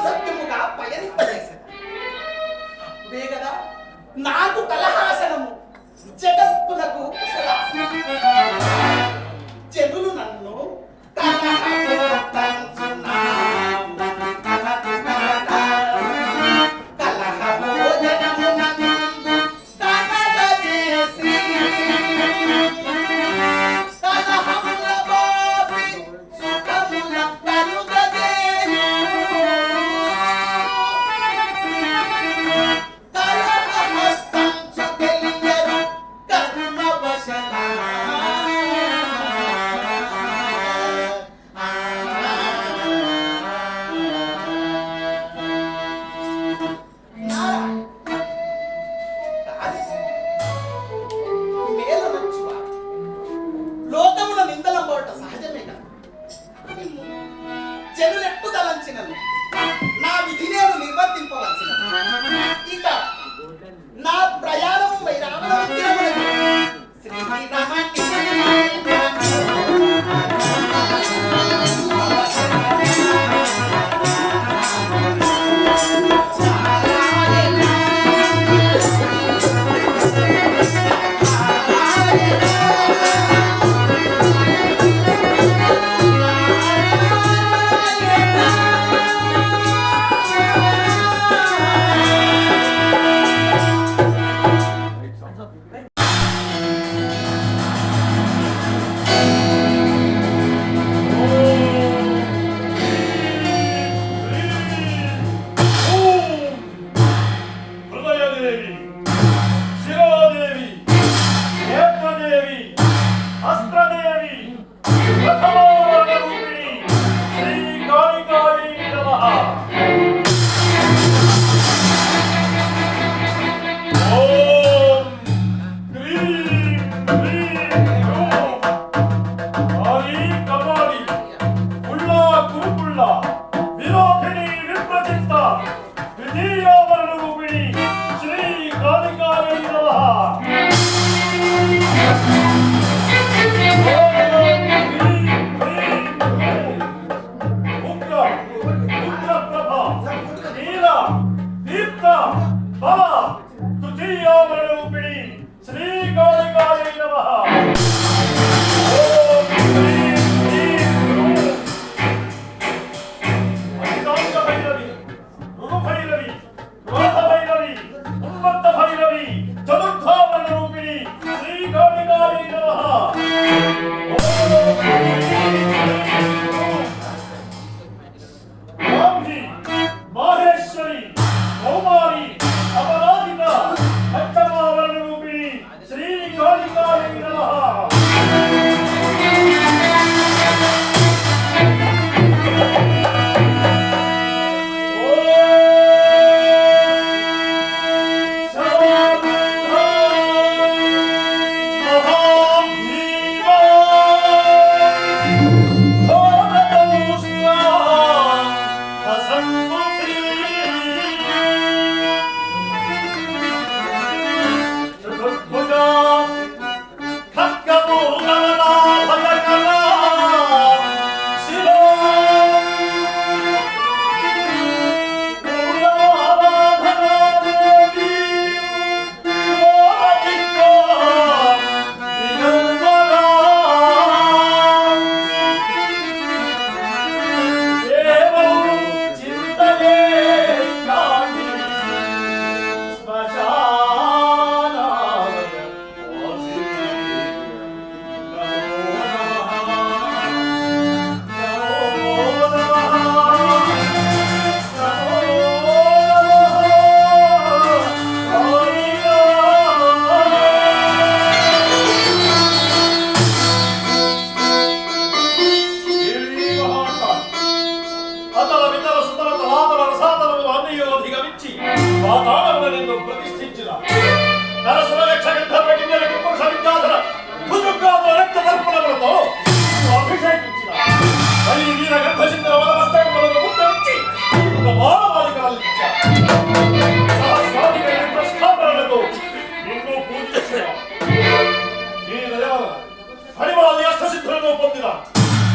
సత్యముగా పయనింపజేశాను. అప్పుడే కదా నాకు కలహాసనము, జగత్తులకు జనులు నన్ను నా విధి నేను నిర్వర్తింపవలసిన ఇక నా ప్రయాణం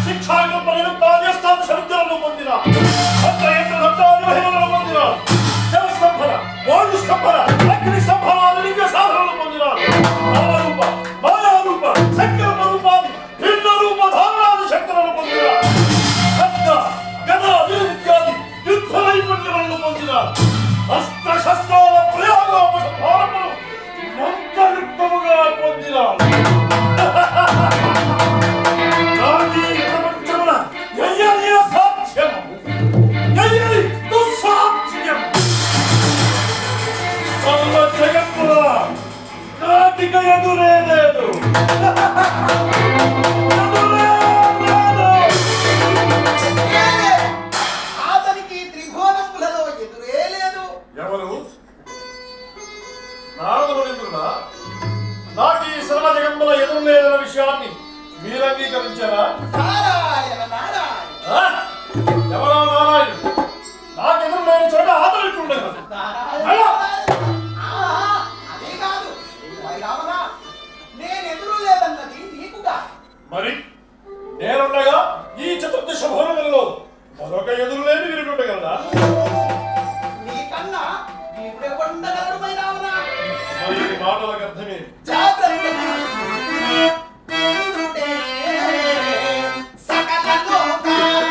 शिक्षा అతనికి త్రిభువనములలో ఎదురే లేదు. ఎవరు? నారదుడులా? నాకు ఈ సర్వ జగంబల ఎదురు లేదన్న విషయాన్ని మీరు అంగీకరించారా? నారాయణ నారాయణ. ఎవరా నారాయణుడు? నాకు ఎదురు లేని చోట ఆదరించుండగా అదే కాదు రామనా, నేను ఎదురు లేదన్నది నీకుగా. మరి నేనుండగా ఈ చతుర్దశ భవనములలో మరొక ఎదురు లేని వీరుడుండగలరా? నీకన్నా నీవుడే ఉండగలడు మై రామనా. మరి ఈ మాటలకు అర్థమే? సకల లోకాన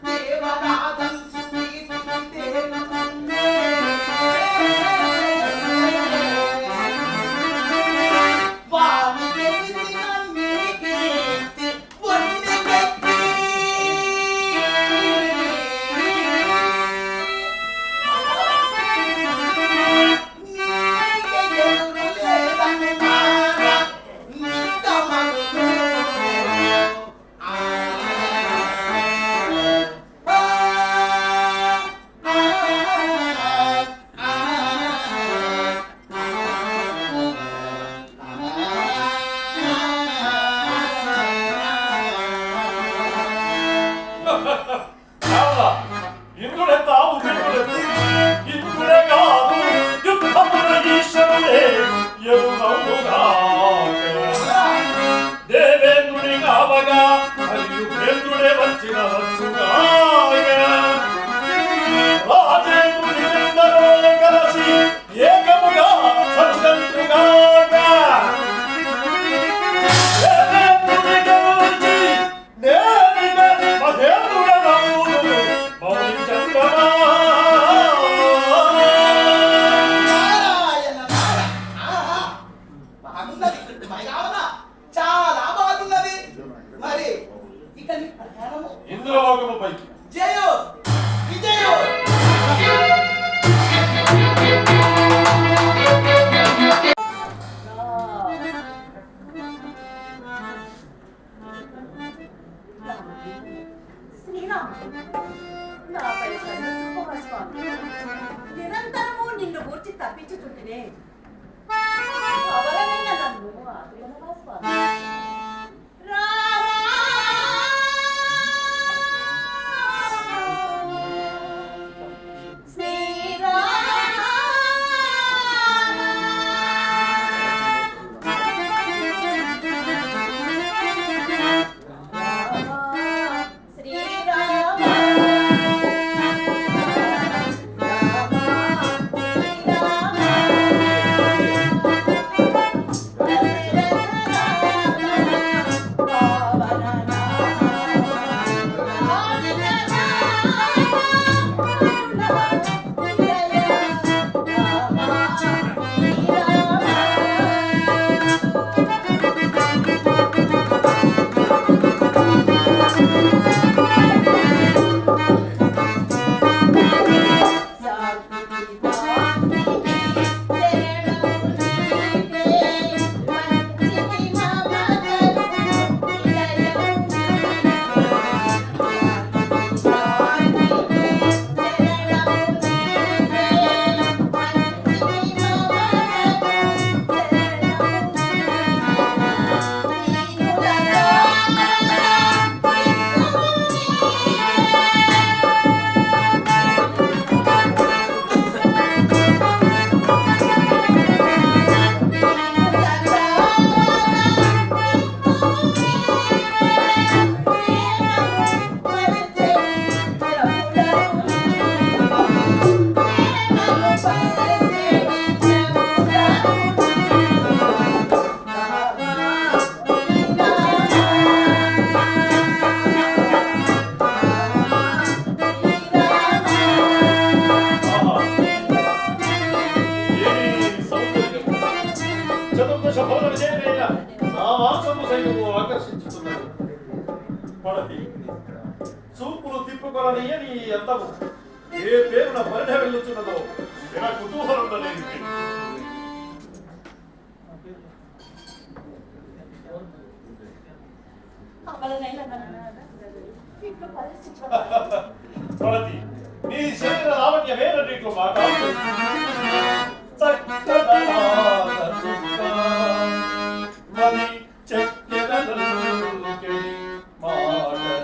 దేవనాథం ఇంద్రుడెంత ఉద్యోగుడెంత ఇంద్రుడే కాదు యుద్ధమున ఈశ్వరుడే ఎరుగవుగా దేవేంద్రుడి కావగా మరియు వేంద్రుడే వచ్చిన వచ్చుగా రాజేంద్రుడి ఎందరో కలిసి ఏకముగా సత్యంతుగా దేవేంద్రుడి గెలిచి నేనిగ మహేంద్రుడనవును చాలా బాగున్నది. మరి ఇక నీ ప్రయాణము ఇంద్రలోకముపై జయో విజయో. నిరంతరము నిన్ను గూర్చి తప్పించుచుంటేనే అవలనైన నన్ను ఆదుకొనవా స్వామి. చూపులు తిప్పుకొనని నీ అందము ఏ పేరున పరిధ వెళ్ళుచున్నదో కుతూహలం అదనైనా ఇంట్లో పరిస్థితి ప్రగతి నీ శరీర లావణ్యమే రెండిట్లో మాట్లాడుతుంది మరి చెక్కెదలుకెడి మాటలే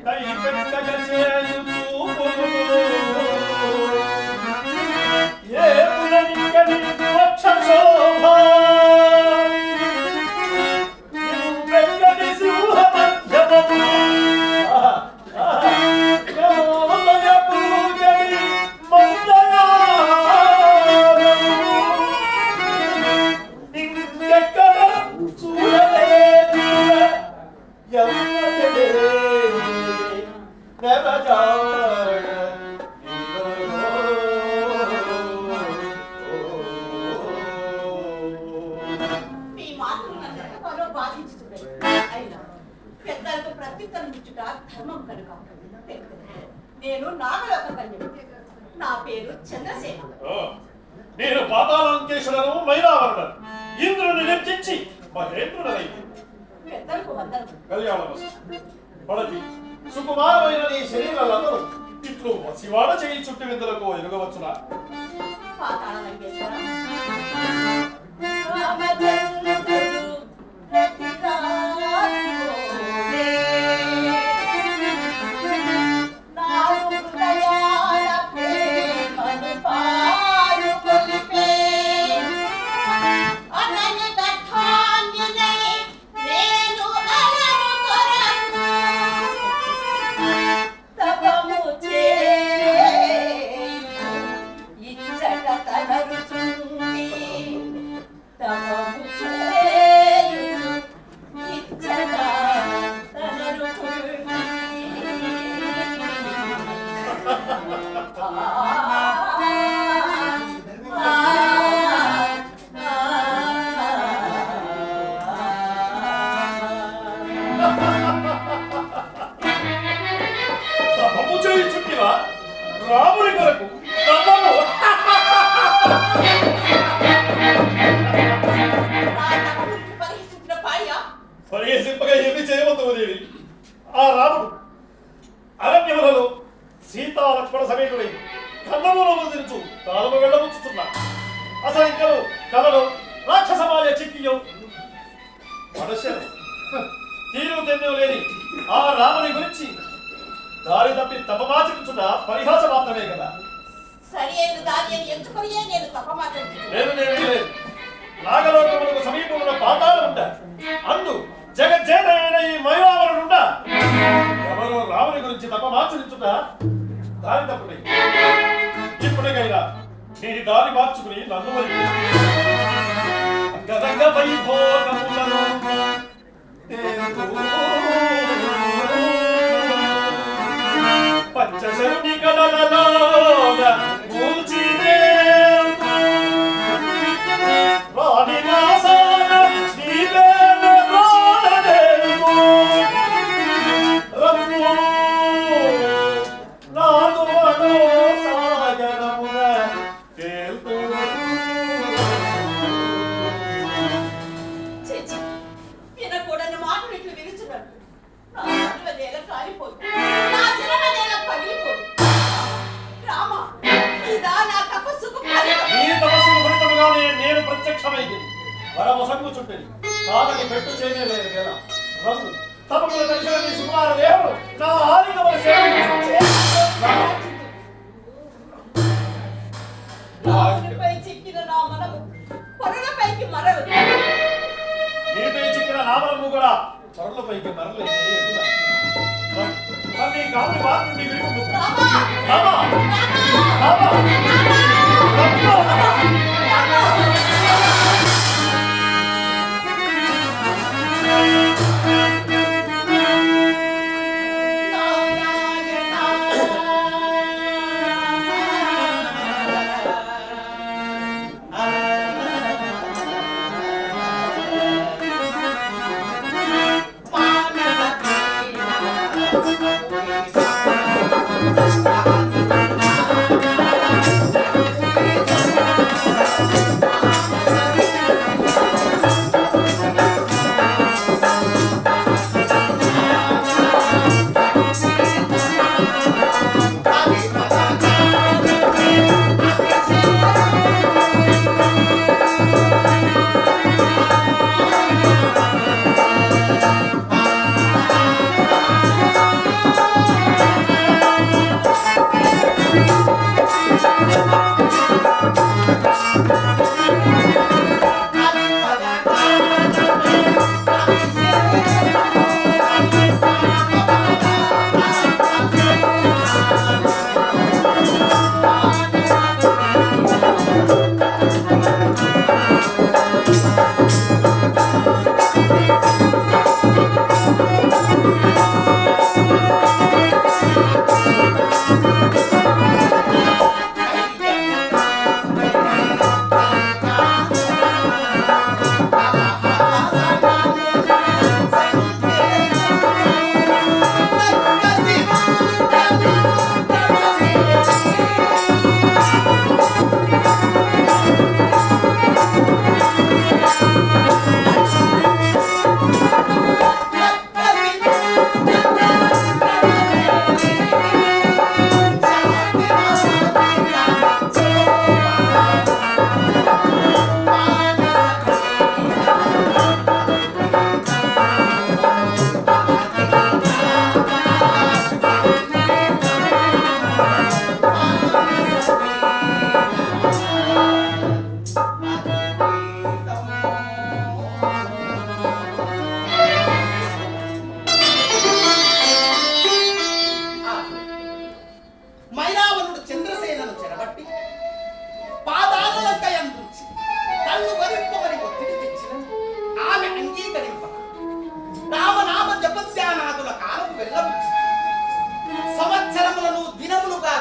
కై పెట్టగ చేయు చూపులు ఏ పులనికడి వక్ష శోభ మీ మాటలు నన్ను ఎంతగానో బాధించుతున్నాయి. అయినా పెద్దలకు ప్రత్యుత్తరం ఇచ్చుట ధర్మం కనుక నేను నాగలోక కన్యను. నా పేరు చంద్రసేన. నేను పాతాళంకేశ్వరను మైరావరణను ఇంద్రుని నిర్జించి మహేంద్రుడనైతే పెద్దలకు వందనం. కళ్యాణమస్తు పడతి సుకుమారమైన నీ శరీరాలందరూ ఇట్లు శివాడ చేయి చుట్టు విందులకు ఎరుగవచ్చునా పాతాళ లంకేశ్వర రామచంద్రుడు రతిరాజులే నాడు హృదయాల ప్రేమను పాడు కొలిపే అతని గర్భాంగినై నేను అలను కొరకు తపము చేయు ఇచ్చట తనరుచుండి తపము చేయు ఇచ్చట తనరుచుండి తపము చేయి చుట్టివా రాముని కొరకు తపము పరిహసింపగా ఏమి చేయవద్దు దేవి ఆ రాముడు అరణ్యములలో సీతా లక్ష్మణ సమేతుడై కన్నములో తెలుచు కాలము వెళ్ళవచ్చుతున్నా అసంఖ్యలు కలలు రాక్షసమాయ చిక్కియో మనుష్యులు తీరు తెన్ను లేని ఆ రాముని గురించి దారి తప్పి తపమాచరించుట పరిహాస మాత్రమే కదా సరి అయిన దారి ఎంచుకొని నేను తపమాచం లేదు లేదు నాగలోకములకు సమీపంలో పాతాళం ఉంట అందు జగజ్జేనైన ఈ మయూరావరుడుండ ఎవరో రాముని గురించి తపమాచరించుట దారి తప్పుడే ఇప్పటికైనా నీ దారి మార్చుకుని నన్ను అంగరంగ వైభోగములను పంచశరుని కలలలోన మూచినే రాణి నాసాన నీవేన రాడదేవు రమ్ము నాదు మనో సాగరమున తేల్పు చేచి వినకూడని మాటలు ఇట్లు విరుచున్నాడు. నా నడువ నేల కాలిపోదు, నా శిరవ నేల పగిలిపోదు. రామ, ఇదా నా తపస్సుకు ఫలితం. నీ తపస్సుకు ఫలితముగానే నేను ప్రత్యక్షమైంది వరమ సంగు చుట్టని కాదని పెట్టు చేయలేదు వేళ రఘు తపముల దర్శన సుకుమార దేవుడు నా ఆలికముల రామునిపై చిక్కిన నా మనము పొరలపైకి మరలు. నీపై చిక్కిన నామలము కూడా త్వరలపైకి మరలేదు నీ కాముని వారి నుండి విడుపు రామ, రామా రామ, రామా నారాయణ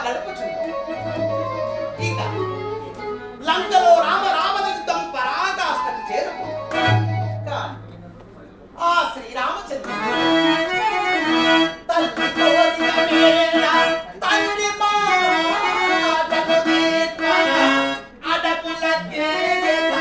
గడుపుచుంది. ఇక లంకలో రామయుద్ధం పరాకాష్ఠకు చేరుకుంది. కానీ ఆ శ్రీరామచంద్రుడు తల్లి కోరిక మేర తండ్రి మాటను మీట్ట అడపుల కేగెత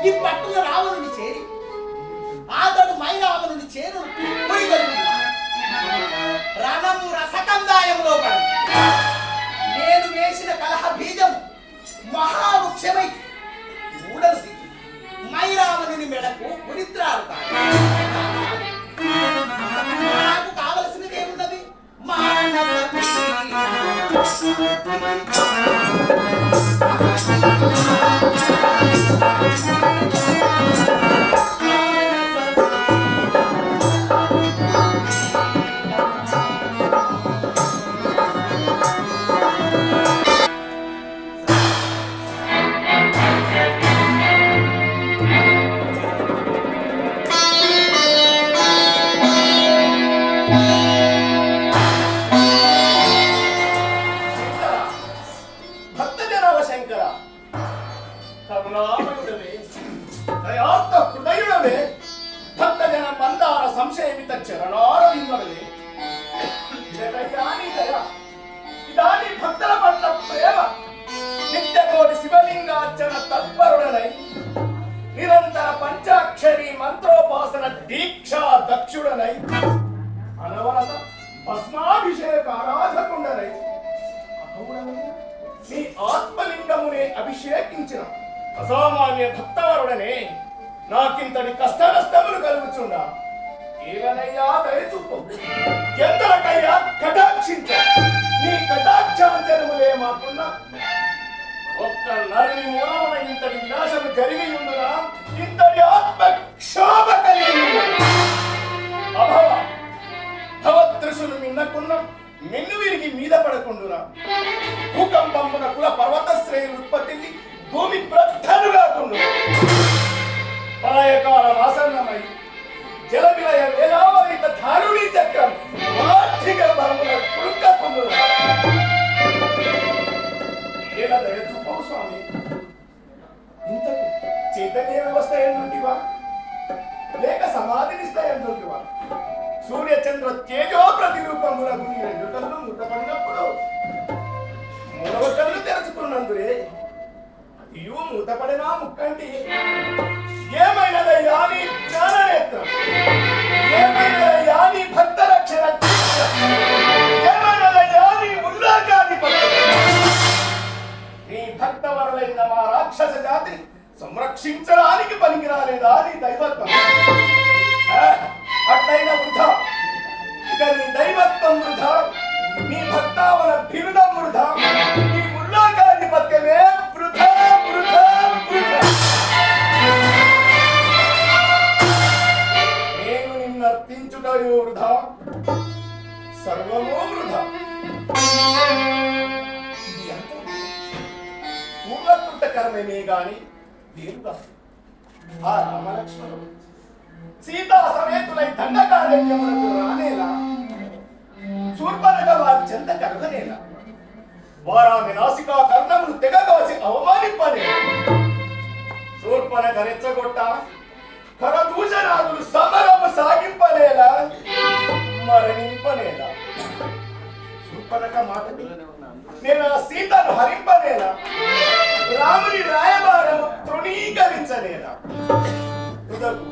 ఈ పట్టున రావణుని చేరి ఆతడు మైరావణుని చేరు రణము రసకందాయంలో పడి నేను వేసిన కలహ బీజం మహావృక్షమై ఊడలు దిగి మైరావణుని మెడకు ఉరిత్రాలు నాకు కావలసినది ఏమున్నది? సంశయమిత చరణారవిందమే ఇదాని భక్తుల పట్ల ప్రేమ నిత్యకోటి శివలింగార్చన తత్పరుడనై నిరంతర పంచాక్షరి మంత్రోపాసన దీక్షా దక్షుడనై అనవరత భస్మాభిషేక ఆరాధకుండనై నీ ఆత్మలింగమునే అభిషేకించిన అసామాన్య భక్తవరుడనే నాకింతటి కష్ట నష్టములు కలుగుచున్నా ఏలనయ్యా దయచూపు ఎంతలకయ్యా కటాక్షించ నీ కటాక్షాంతరములే మాకున్నా ఒక్క నరుని మూలమున ఇంతటి వినాశము జరిగి ఉండునా ఇంతటి ఆత్మక్షోభ కలిగి అభవ భవదృశులు మిన్నకున్న మెన్ను విరిగి మీద పడకుండునా భూకంపమున కుల పర్వత శ్రేణులు ఉత్పత్తి భూమి ప్రస్థలుగా కుండు పాయకాలం ఆసన్నమై జల విలయ వేలావరిత ధారుణి చక్రం ఆర్థిక బలముల కురుక్కకుండు ఎలా దయచూపవు స్వామి ఇంతకు చైతన్య వ్యవస్థ ఏంటివా లేక సమాధినిస్తాయంటివా సూర్యచంద్ర తేజో ప్రతిరూపములకు నీ రెండు కళ్ళు మూతపడినప్పుడు మూడవ కళ్ళు తెరుచుకున్నందురే అదియు మూతపడినా ముక్కంటి ఏమైనదయ్యా నీ జ్ఞాననేత్రం ఏమైనదయ్యా నీ భక్త రక్షణ ఏమైనదయ్యా నీ ఉల్లాగాధిపత్యం నీ భక్తవరులైన మా రాక్షస జాతిని సంరక్షించడానికి పనికిరాలేదా నీ దైవత్వం అట్లయిన వృధా ఇక నీ దైవత్వం వృధా నీ భక్తావన బిరుదం వృధా నీ ఉల్లాగాధిపత్యమే వృధా వృధా వృధా నేను నిన్నర్తించుటయో వృధా సర్వమో వృధా ఇది ఎంత వక్రకృతకరమే గాని వీరుగా ఆ రామలక్ష్మణుడు సీతా సమేతులై దండకారణ్యములకు రానేలా శూర్పణఖ వారి చెంత కరగనేలా వారామి నాసికా కర్ణములు తెగగాసి అవమానింపనేలా శూర్పణఖ రెచ్చగొట్ట కరదూషణాదులు సమరము సాగింపనేలా మరణింపనేలా శూర్పణఖ మాటకి నేను ఆ సీతను హరింపనేలా రాముని రాయబారము తృణీకరించనేలా తుదకు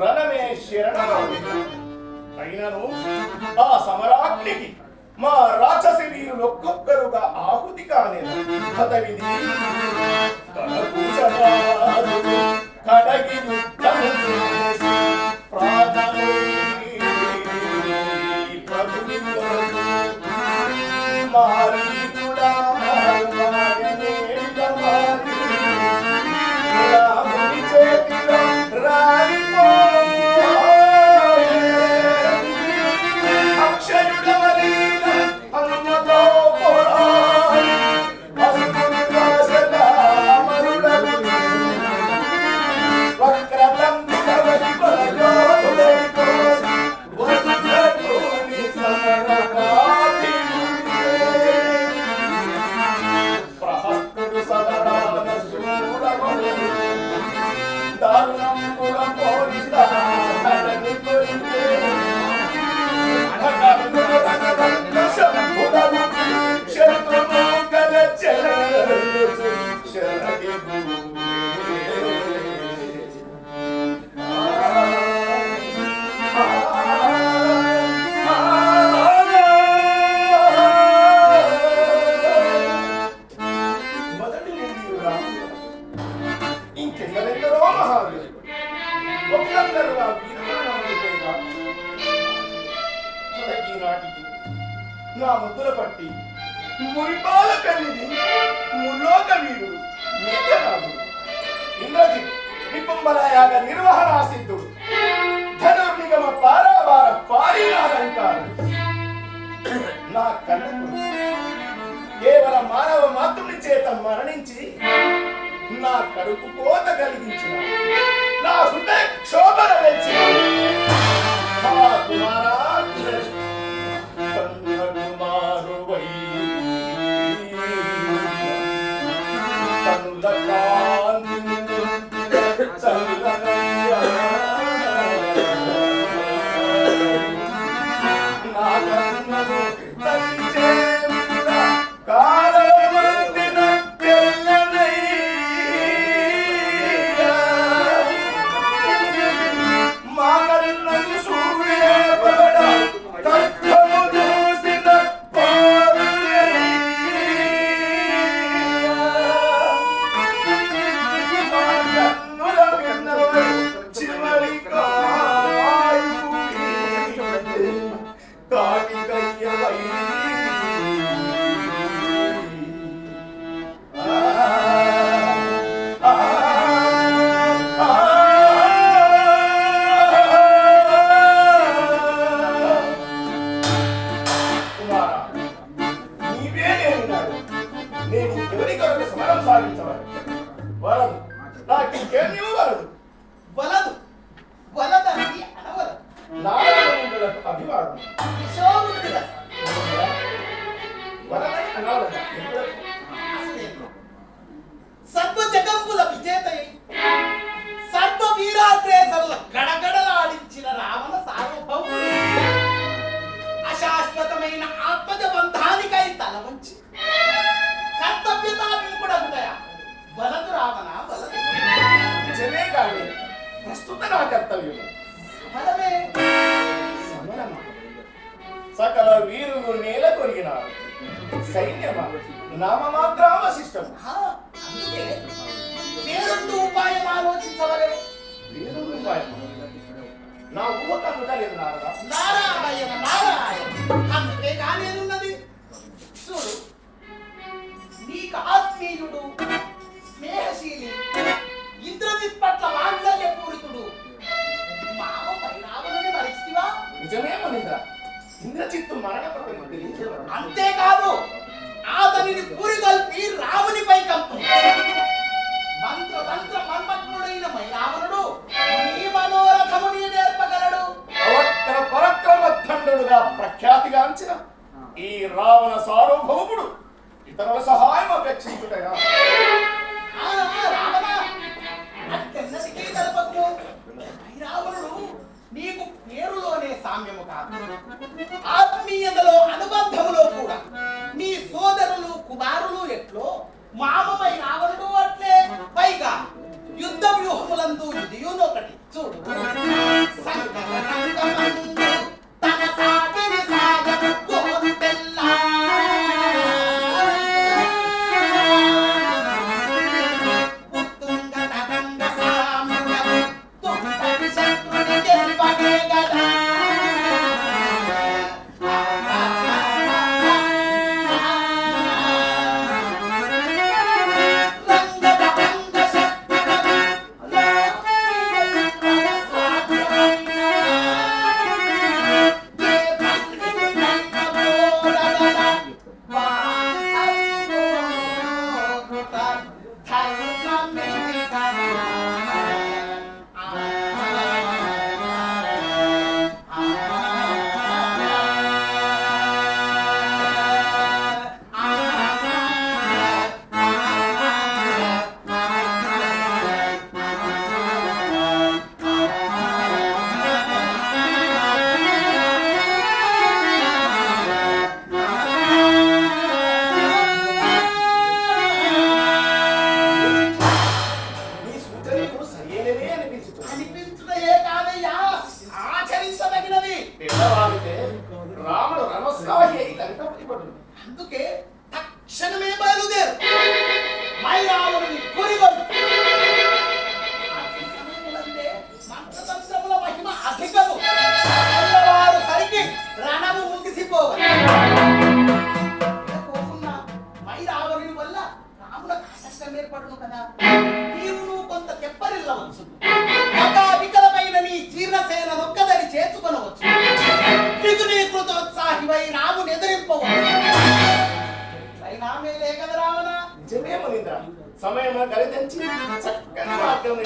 రణమే శరణమౌని అయినను ఆ సమరాగ్నికి మా రాక్షసి వీరులు ఒక్కొక్కరుగా ఆహుతి కానేలా హతవిధి కడగి నా ముద్దుల పట్టి మురిపాల కన్నిది ముల్లోక వీరుడు మేఘనాథుడు ఇంద్రజిత్ నిపుంబలయాగ నిర్వహణా సిద్ధుడు ధనుర్నిగమ పారావార పారినాలంటారు నా కన్నుకు కేవల మానవ మాతృని చేత మరణించి నా కడుపు కోత కలిగించిన నా హృదయ క్షోభన వెచ్చిన కుమారా సర్వ జగంబుల విజేతై సర్వ వీరాగ్రేసరుల గడగడలాడించిన రావణ సార్వభౌముడు అశాశ్వతమైన ఆత్మజ బంధానికై తల వంచి కర్తవ్యతాభిముఖుడగుటయా వలదు రావణ వలదు. నిజమే కాదు ప్రస్తుత నా కర్తవ్యం ఫలమే సమరమా. సకల వీరులు నేల కొరిగినారు సైన్యమా నామమాత్రావశిష్టం. అందుకే వేరొందు ఉపాయం ఆలోచించవలే. వేరొందు ఉపాయం నా ఊహ కలుగలేదు నారదా. నారాయణ నారాయణ అందుకే కానేనున్నది. చూడు, నీకు ఆత్మీయుడు స్నేహశీలి ఇంద్రజిత్ పట్ల వాత్సల్య పూరితుడు మామ పైరావణుని మరిచితివా? నిజమే మునింద్ర, ఇంద్రజిత్తు మరణ ప్రకటన తెలియజేవాడు. అంతేకాదు అతనిని పురిగొల్పి రామునిపై కప్పు. మంత్రతంత్ర మన్మగ్నుడైన రావణుడు ఈ మనోరథముని నేర్పగలడు. అవక్కర పరక్రమఖండుడుగా ప్రఖ్యాతిగాంచిన ఈ రావణ సార్వభౌముడు ఇతరుల సహాయం అపేక్షించుటయా? రావణ అత్యన్నతికి కలపకు. రావణుడు నీకు పేరులోనే సామ్యము కాదు, ఆత్మీయతలో అనుబంధములో కూడా నీ సోదరులు కుమారులు ఎట్లో మామమై రావణుడు అట్లే. పైగా యుద్ధ వ్యూహములందు ఇదియునొకటి చూడు. సంకటరంగమందు తన సాటిని సాగదు గోంతెల్లా. ఉత్తుంగ తరంగ సామ్యుడవు తుంటరి శత్రుని గెలుపనే గదా. అందుకే తక్షణమే బయలుదేరు. మైరావణుని పురిగొల్పు. మంత్రతంత్రముల మహిమ అధికము. తెల్లవారు సరికి రణము ముగిసిపోవాలి. మైరావణుని వల్ల రాములకు కష్టం ఏర్పడును కదా. నీవు కొంత తెప్పరిల్లవచ్చు. వికలమైన నీ జీర్ణసేన నొక్కదని చేర్చుకొనవచ్చు. దిగునీకృతోత్సాహివై రాముని ఎదిరింపవచ్చు. పరిణామే లేక రావణ. నిజమే మునీంద్ర, సమయం కలిగించి చక్కని వాక్యం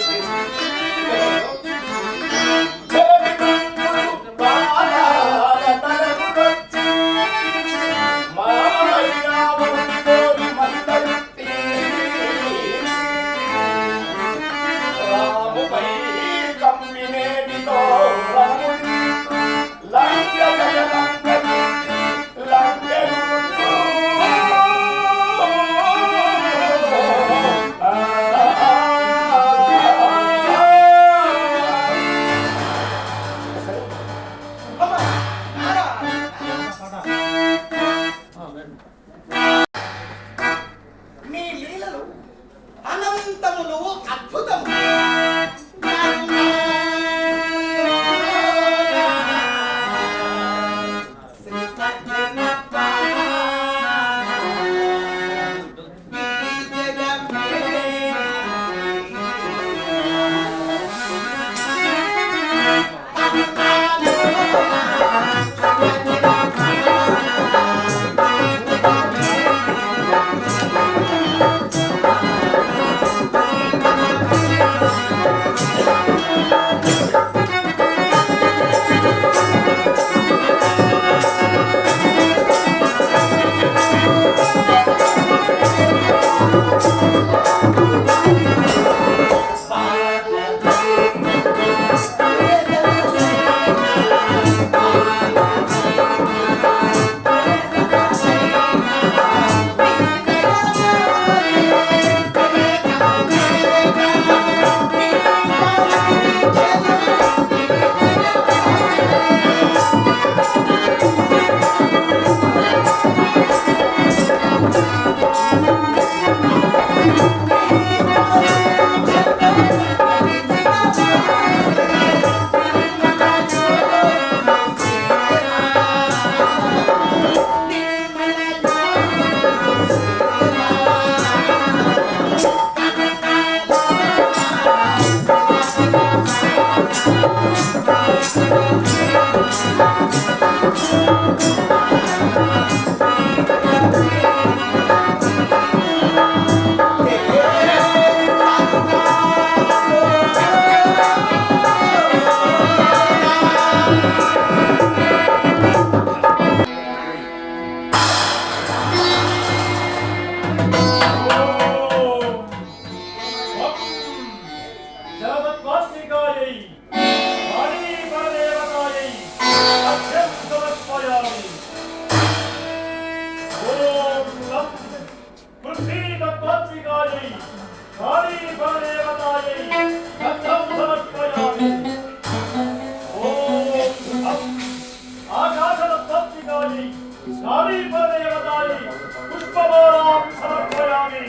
పుష్పమాలాం సమర్పయామి.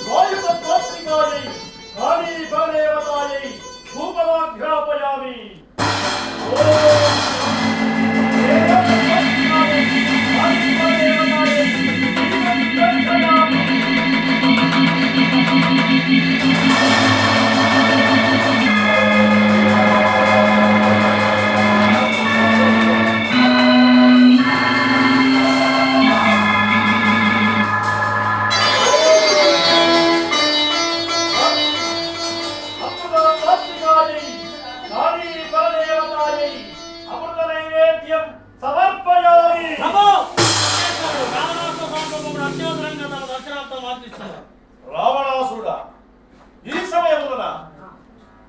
వాయుతత్వాత్మికాయై కాళీ బలదేవతాయై ధూపమాఘ్రాపయామి. రావణాసురుడా, ఈ సమయమున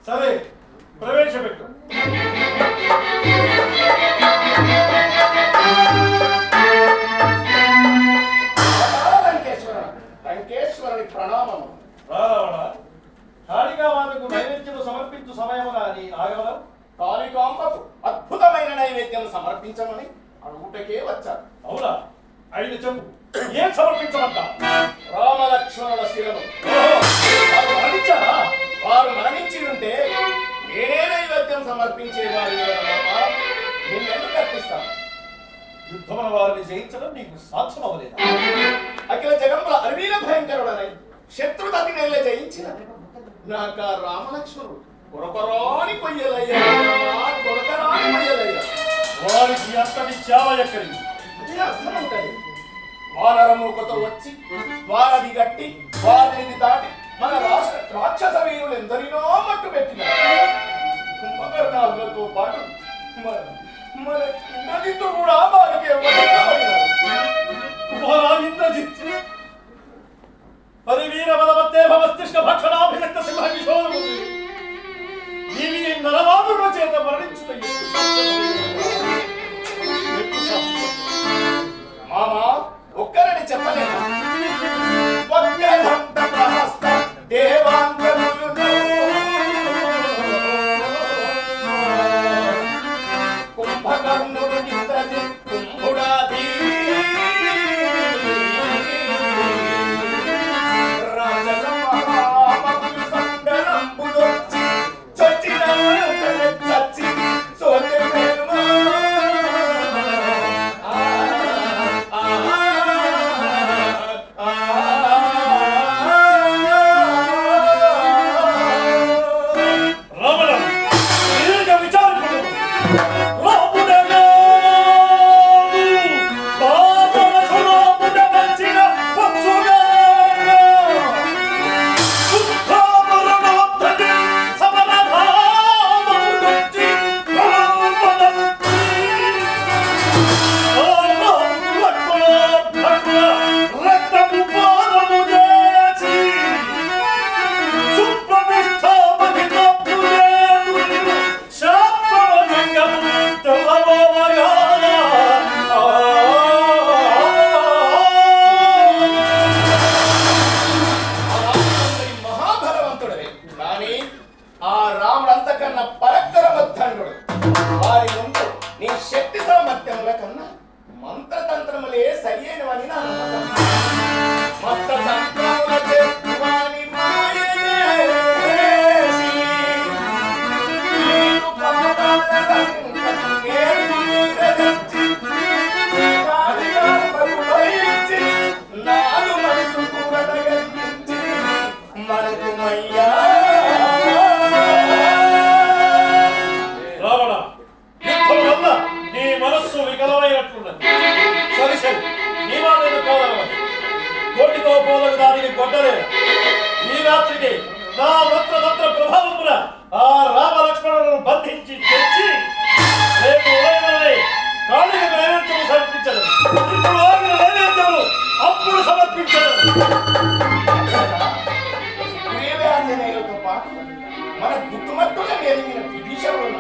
సరే ప్రవేశపెట్టు. లంకేశ్వరుని ప్రణామము. రావణ, కాళికామాతకు నైవేద్యము సమర్పించు సమయమున నీ ఆగమనం. కాళికాంబకు అద్భుతమైన నైవేద్యం సమర్పించమని అడుగుటకే వచ్చారు. అవునా? అయిన చెప్పు, ఏం సమర్పించమంటా? రామలక్ష్మణుల శిలను. వారు మరణించారా? వారు మరణించి ఉంటే నేనే నైవేద్యం సమర్పించేవారు. నిన్నెందుకు అర్పిస్తాను? యుద్ధమున వారిని జయించడం నీకు సాధ్యమవలేదా? అఖిల జగంలో అరవీల భయంకరుడనై శత్రుదతి నెల జయించిన నాక రామలక్ష్మణుడు కొరకొరాని కొయ్యలయ్యా, కొరకరాని కొయ్యలయ్యా. వారికి అంతటి చావ ఎక్కడి? ఇది అర్థమవుతుంది. వానరమూకతో వచ్చి వారది గట్టి వారిని దాటి మన రాక్షస వీరులు ఎందరినో మట్టు పెట్టినారు. కుంభకర్ణాలతో పాటు మన ఇంద్రజిత్తు కూడా వారికి ఇంద్రజిత్ పరివీర బలవత్తే భవస్తిష్ట భక్షణాభిరక్త సింహ కిశోరము నీవి నరవాదుల చేత మరణించుట మామా ఒక్కరని చెప్పలేక కుంభకర్ణుడు ఇంద్రజిత్ కుంభుడాది రాజస మహామహులు సంగరంబుదొచ్చి చచ్చిన చచ్చి సోతే మన గుట్టుమట్టుగా నేర్పిన విభీషణుడు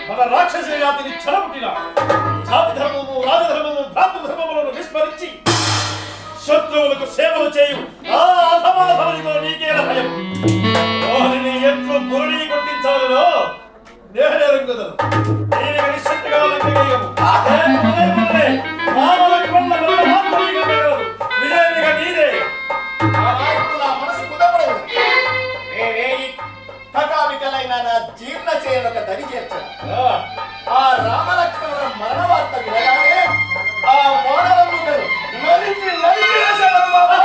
మన రాక్షస జాతిని చెలముట్టిన జాతి ధర్మము రాజధర్మము భ్రాతృ ధర్మములను విస్మరించి శత్రువులకు సేవలు చేయు ఆ అధమాధమునితో నీకేల భయం. వారిని ఎట్లు బురుడి కొట్టించాలో నేనెరుగుదను. దీనికి నిశ్చితగా లెక్కగలము. విజయనిగా నీదే. ఆ నాయకుడు నా మనసు కుదపడదు. నేనే ఈ కకావికలైన నా జీర్ణ చేయనొక దరి చేర్చాను. ఆ రామలక్ష్మణుల మరణ వార్త వినగానే ఆ మోడలములు నలిగి నలిగివేశారు బాబా.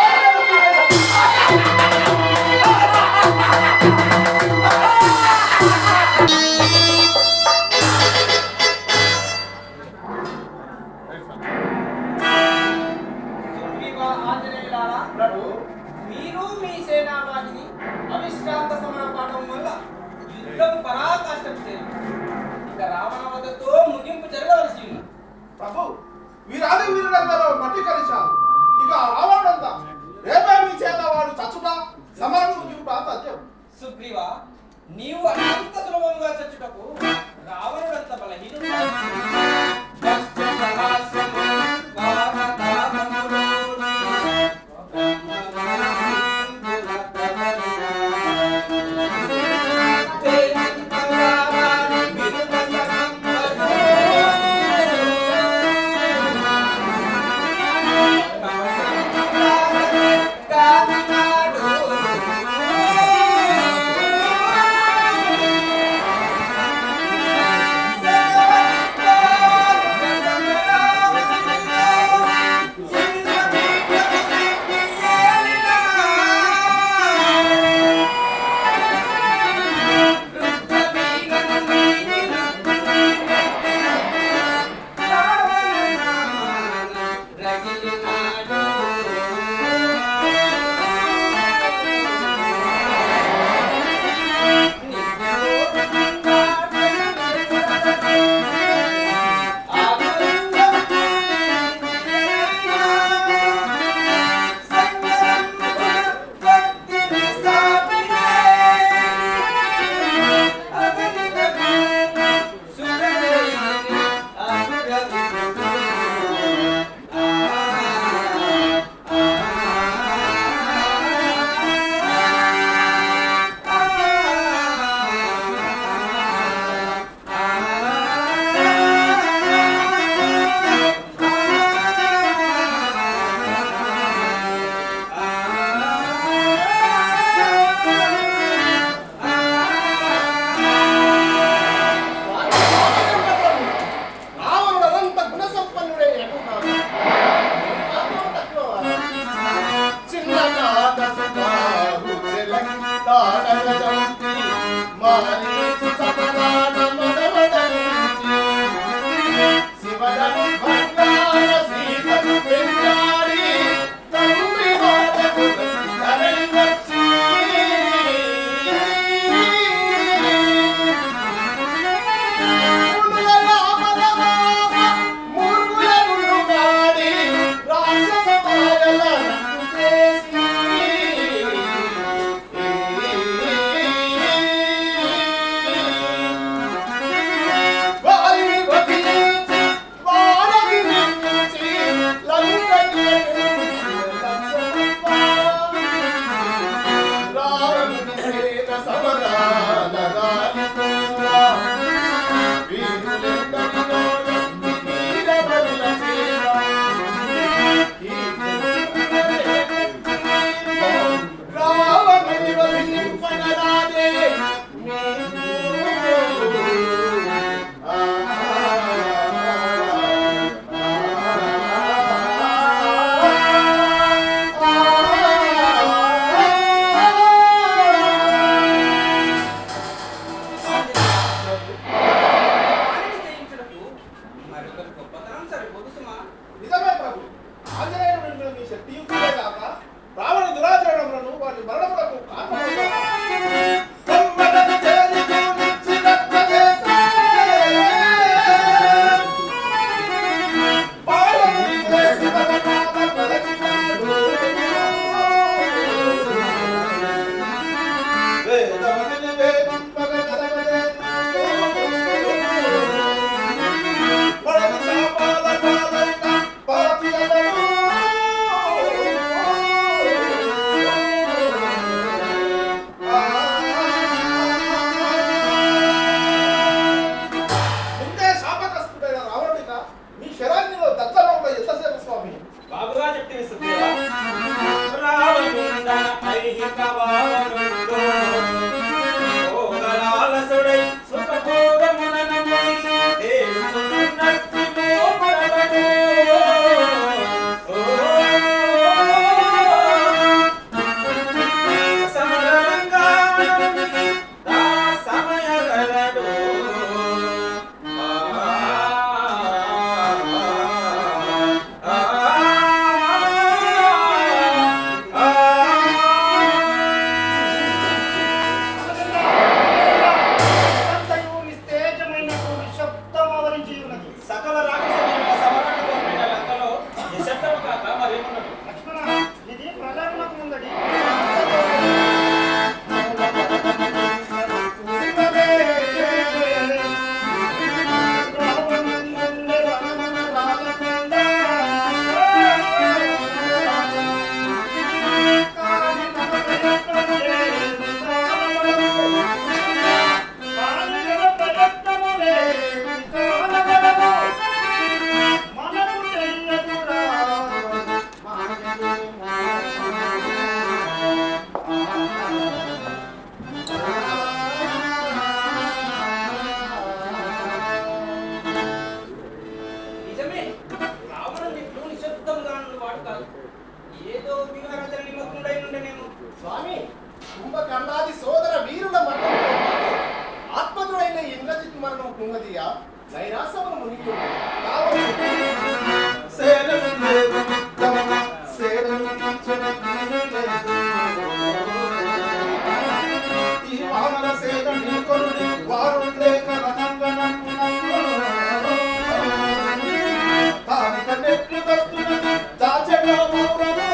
మీరు మీ సేనావాహిని అవిశ్రాంత సమర పాఠం వల్ల యుద్ధం పరాకాష్ఠకు చేరింది. ఇక రావణవధతో ముగింపు జరగవలసి ఉంది. ప్రభు వీరాది వీరులందరూ మట్టి కలిశారు. ఇక రావణంతా రేపే మీ చేత వాడు చచ్చుట సమరం ముగింపుట తథ్యం. సుగ్రీవ, నీవు అత్యంత సులభంగా చచ్చుటకు రావణుడంత బలహీనుడు నిజమే, రావణుని ఎట్లు నిశ్శబ్దంగా వాడు కాదు. ఏదో విహారచన నిమగ్నుడై ఉండేనేమో. స్వామి, కుంభకర్ణాది సోదర వీరుల మరణం ఆత్మజుడైన ఇంద్రజిత్ మరణం కుంగదియా నైరాసమును మునిగి సేనలు లేదు తమ సేనలు ఈ వానర సేన నీకొరుని వారు లేక తాను కన్నెట్లు కట్టునని దాచెగా మౌరము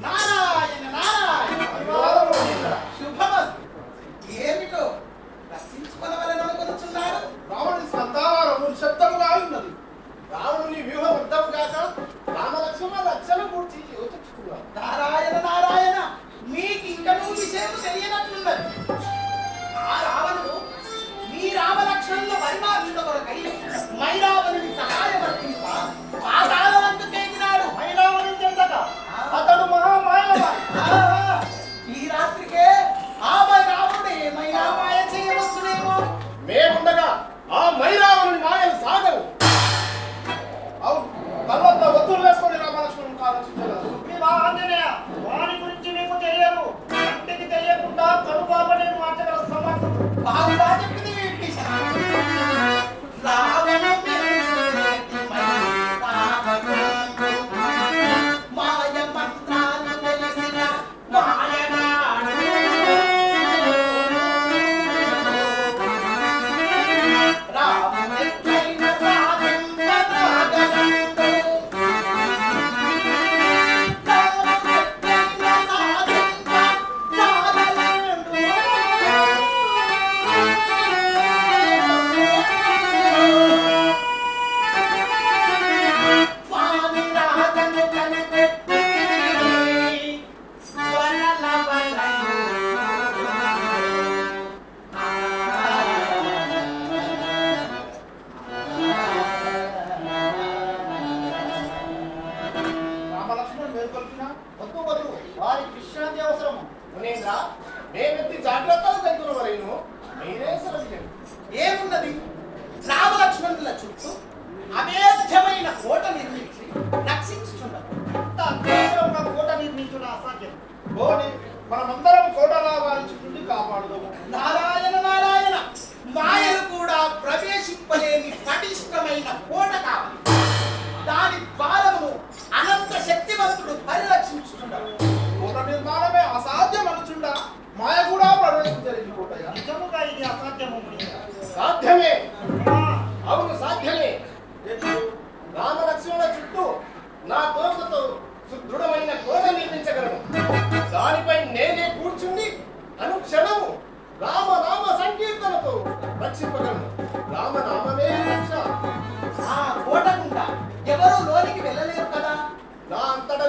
నారాయణ నారాయణ శుభమస్తు. ఏమిటో రచించు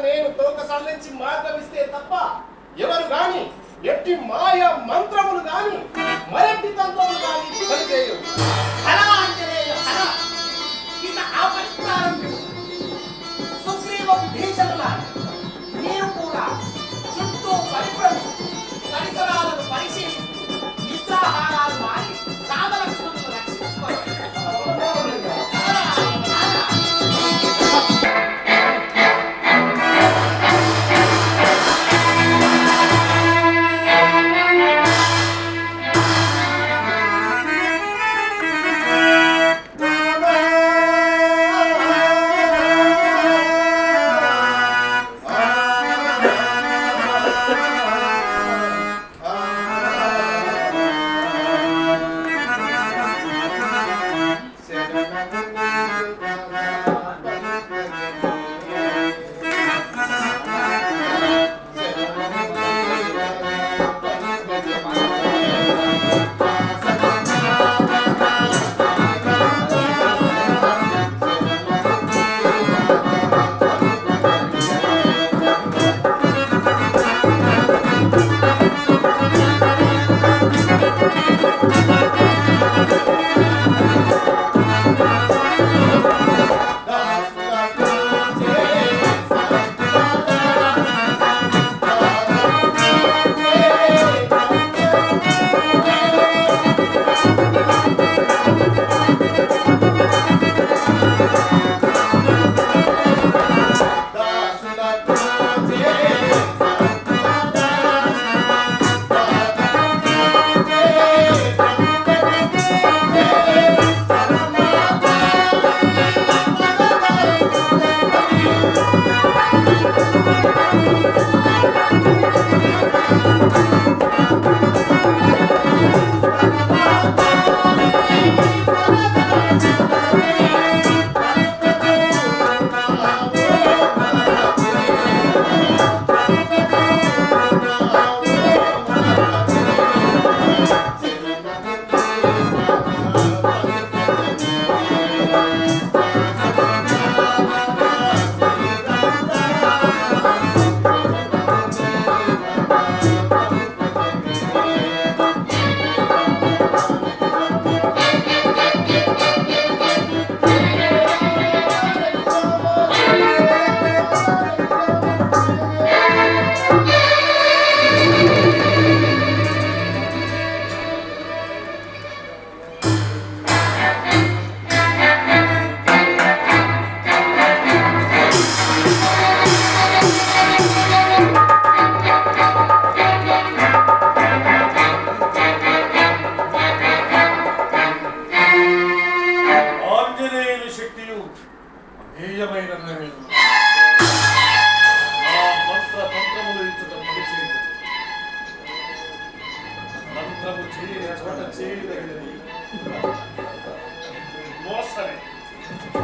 నేను తోక సడలించి మార్గమిస్తే తప్ప ఎవరు గాని ఎట్టి మాయ మంత్రములు గాని మరెట్టి తంత్రములు గాని పనిచేయవు. హర ఆంజనేయ హర. ఇక ఆ పని ప్రారంభించు. సుగ్రీవ విభీషణుల మీరు కూడా చుట్టూ పరిభ్రమిస్తూ పరిసరాలను పరిశీలిస్తూ నిద్రాహారాలు మారి రామలక్ష్మణులను రక్షించుకోవాలి.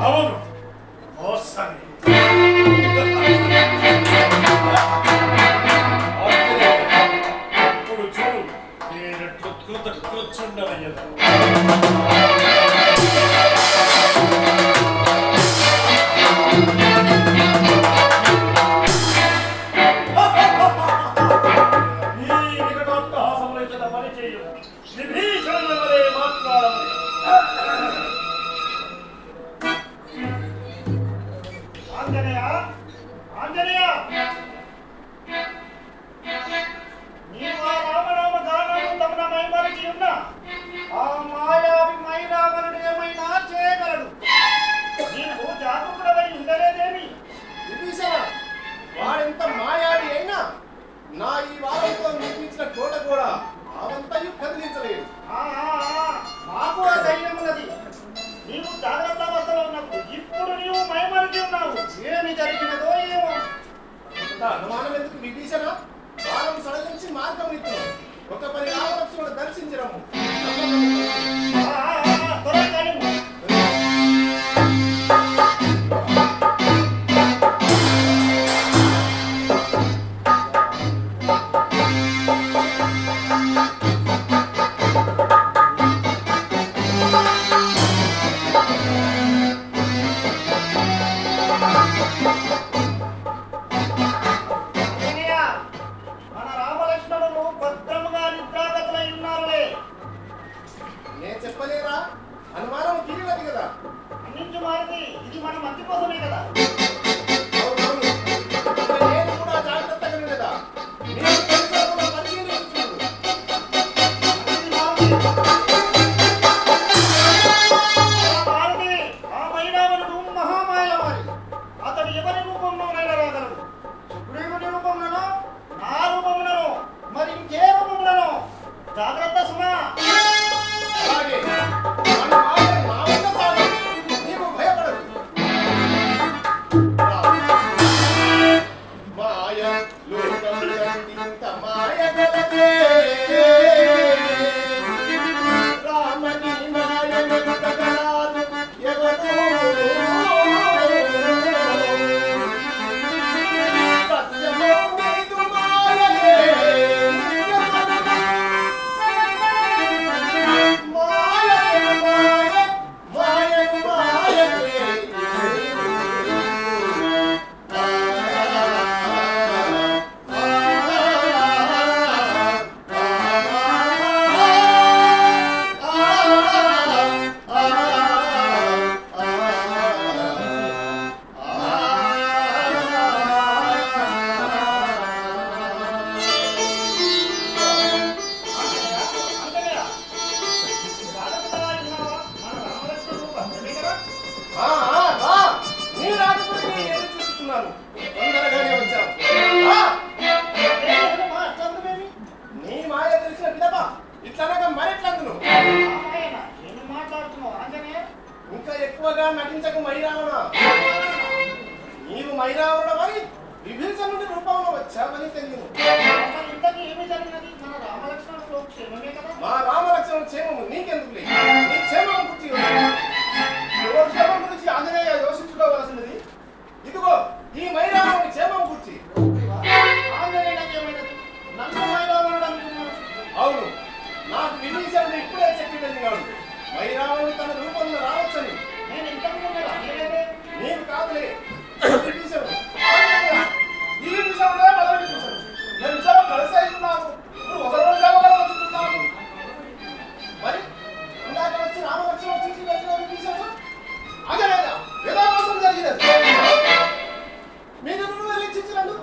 అవును మోసమే. ఇప్పుడు చూడు నేనెట్లు కూర్చుండనయ్యదు. వాడెంత మాయాడి అయినా నా ఈ వారంతో నిర్మించిన కోట కూడా అవంతయు కదిలించలేదు. మాకు ఆ ధైర్యం ఉన్నది. నీవు జాగ్రత్త అవస్థలో ఉన్నప్పుడు ఇప్పుడు నీవు మైమరిచి ఉన్నావు. ఏమి జరిగినదో ఏమో. అనుమానం ఎందుకు విభీషణ? వారం సడలించి మార్గం ఇద్దాం. ఒక పని రామలక్ష్మణుడు దర్శించడము. అతిగా నటించకు మైరావణ. నీవు మైరావణమని విభీషణుడి రూపంలో వచ్చావని తెలియను. మా రామలక్ష్మణ క్షేమము నీకెందుకు లేదు? నీ క్షేమం గురించి ఎవరి క్షేమం గురించి ఆంజనేయ యోచించుకోవలసినది. ఇదిగో ఈ మైరావణుని క్షేమం గురించి. అవును, నాకు విభీషణుడు ఇప్పుడే చెప్పి వెళ్ళినాడు. మైరావణుడు తన రూపంలో రావచ్చని. నీకు కాదులే విభీషణుడు. ఈ విభీషణుడే మొదలు విభీషణుడు. నేను చాలా కలిసి అవుతున్నాను. ఇప్పుడు ఒకరు వచ్చుతున్నాను. మరి ఇందాక వచ్చి రామలక్ష్మణ వచ్చి వెళ్ళిన విభీషణుడు అదే ఏదో మోసం జరిగినది. మీరు వెళ్ళించినందు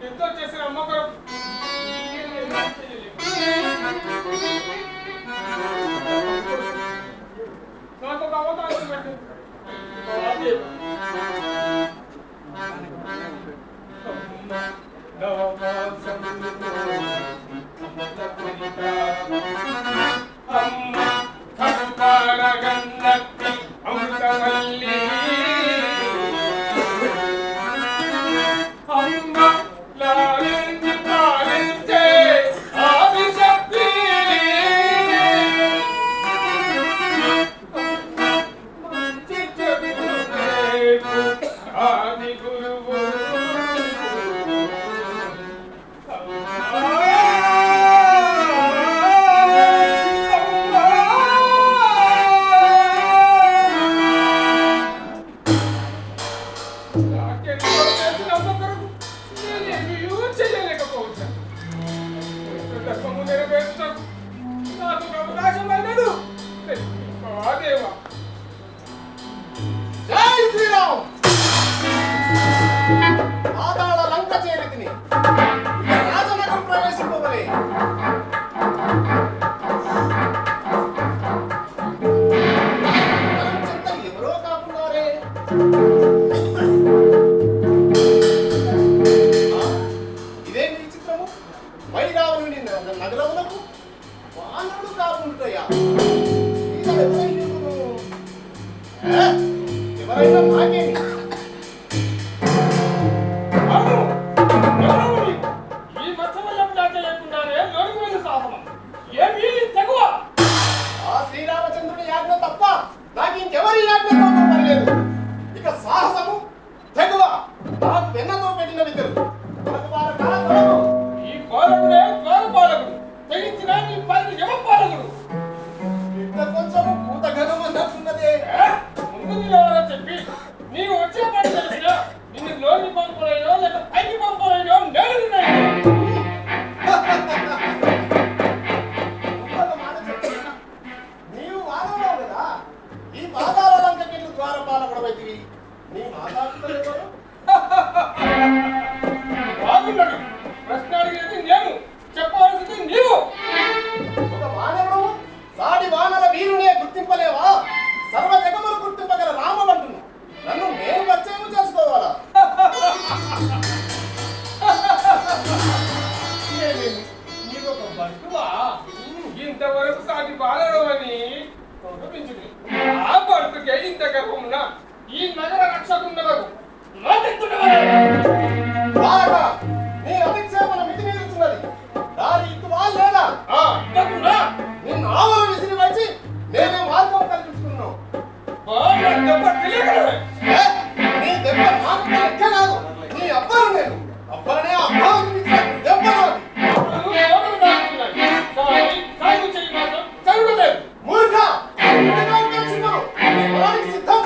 ఎంతో చేసిన అమ్మకం నాకు ఒక అవకాశం పెట్టు. ఆది గురువు జై శ్రీరామ్. పాతాళ లంక చేరితిని, రాజనగరం ప్రవేశింపవలే. మనం చెంత ఎవరో కాకున్నారే. ఇదేం విచిత్రము? వైరావణుని నగరములకు వానరుడు కాకుంటాయా? ఇతడు ఎవరైనా మాకేమి? ఈ మత్స్యమయం లేకుండానే నడుగుమైన సాహసం ఏమీ తెగువ. ఆ శ్రీరామచంద్రుని యాజ్ఞ తప్ప నాకు ఇంకెవరి యాజ్ఞతో పని లేదు. ఇక సాహసము తెగువ నాకు వెన్నతో పెట్టిన విద్యలు. ఈ పాలకుడే ద్వారపాలకుడు, తెగించిన నీ పని యమ పాలకుడు. ఇంత కొంచెము పూతగనం అన్నట్టున్నదే. ముందు నిలవాలని చెప్పి నీవు వచ్చే పని తెలిసినా నిన్ను లోని పంపలేనో లేక పైకి పంపలేనో నేను నిర్ణయించాను. ఇంకొక మాట చెప్తున్నా. నీవు వాదనలో కదా ఈ పాతాళ లంకకి ద్వారపాలకుడవైతివి. నీ మాతాపితలు ఎవరు? బాగున్నాడు. ప్రశ్న అడిగేది నేను, చెప్పాల్సింది నీవు. ఒక వానరుడు సాటి వానర వీరునే గుర్తింపలేవా? సర్వ జగములు గుర్తింపగల రామవంటును నన్ను నేను పరిచయం చేసుకోవాలా? నీకొక బతువా? ఇంతవరకు సాటి బాలడు అని గౌరవించుడు. ఆ బతుకే ఇంత గర్వమున్న ఈ నగర రక్షకుండవకు బాలక, నీ అధిక్షేపణ మితి మీరుతున్నది. దారి ఇటువా లేదా? నిన్ను ఆవరణ విసిరి వచ్చి నేనే మార్గం కల్పించుకున్నావు. ఏ? నీ దెబ్బ నాకు లెక్క కాదు. నీ అబ్బను నేను. అబ్బలనే అబ్బాయి దెబ్బ నాది. మూర్ఖ! ఇంతగా ఉపయోగించున్నావు. నీ పరానికి సిద్ధం.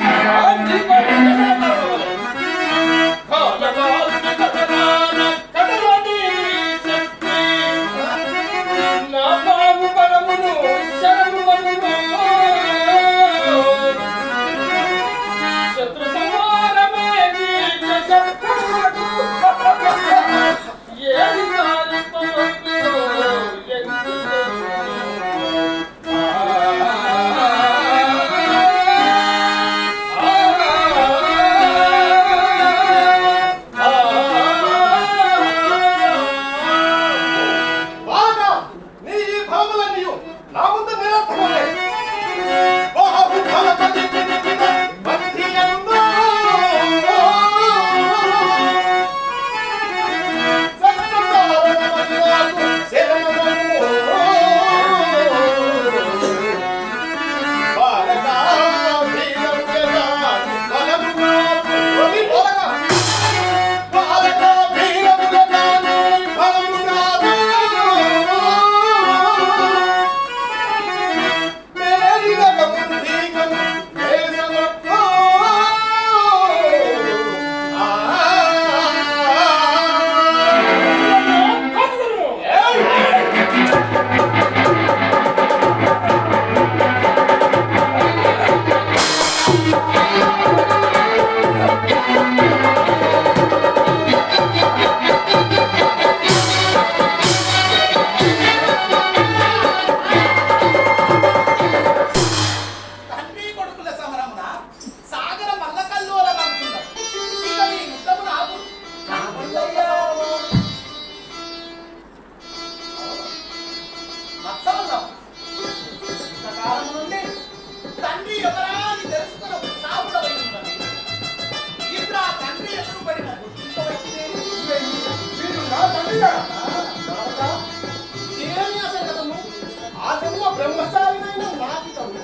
బ్రహ్మచారినైన నాకితము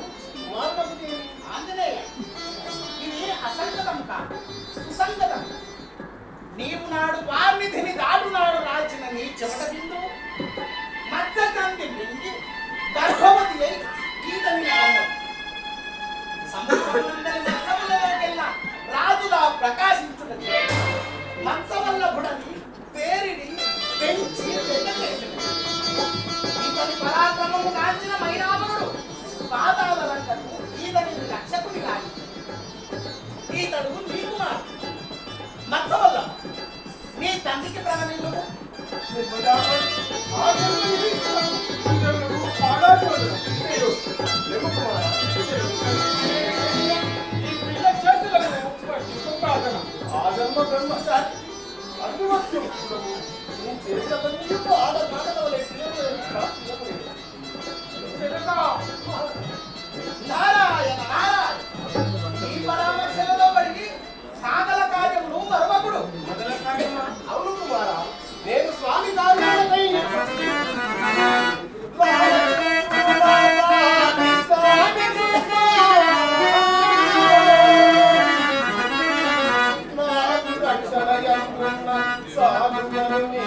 మార్గము ఆంజనేయ, ఇది అసంగతం కాదు, సుసంగతం. నాడు వాల్మీధిని దాటునాడు రాల్చిన నీ చెమట బిందు మత్స్యకాంతి మింగి గర్భవతి అయి గీతని అన్నది. సముద్రమందరి మత్స్యములలోకెల్లా రాజులా ప్రకాశించున్నది మత్స్యవల్లభుడని పేరిని పెంచి పెద్ద చేసినది. ఇతని పరాక్రమము కాంచిన మైరావణుడు పాదాల లంకకు ఈతని రక్షకుని కాని ఈతడు నీ కుమారుడు మత్స్యవల్లభ. నీ తండ్రికి ప్రణమిల్లు ఆ జన్మ బ్రహ్మచారి అగ్నివత్యం నీ చేసిన పని ఆడ నాటకవలే నారాయణ నారాయణ ఈ పరామర్శలలో పడి సాగల కార్యమును మరొకడు అవును కుమారా నేను స్వామి కార్యాలపై నాకు రక్షణ యంత్రున్న సాధువుని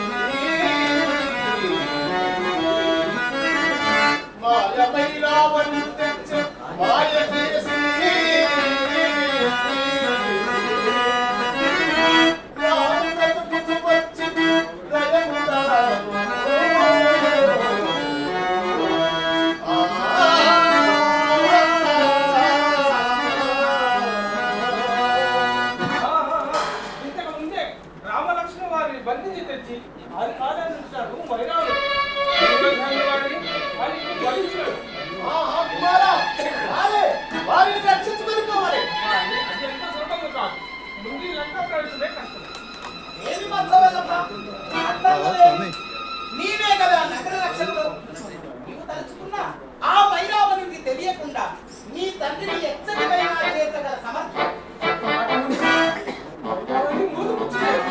మాయపై రావణు తెచ్చ మాయ చేసి ఇంతకు ముందే రామలక్ష్మణ వారిని బంధించి తెచ్చి అది కాదనుంచాడు మైరాడు వారిని వధించాడు. వారిని రక్షించుకొని పోవాలి. అది ఎంత సులభము కాదు. ముందు లంక ప్రవేశమే కష్టం. ఏమి మత్స్యవల్లభ అర్థం నీవే కదా నగర రక్షకుడు. నీవు తలుచుకున్నా ఆ మైరావణుడికి తెలియకుండా నీ తండ్రిని ఎచ్చటికైనా చేర్చగల సమర్థ మైరావణి మూడు పుచ్చుతాడు.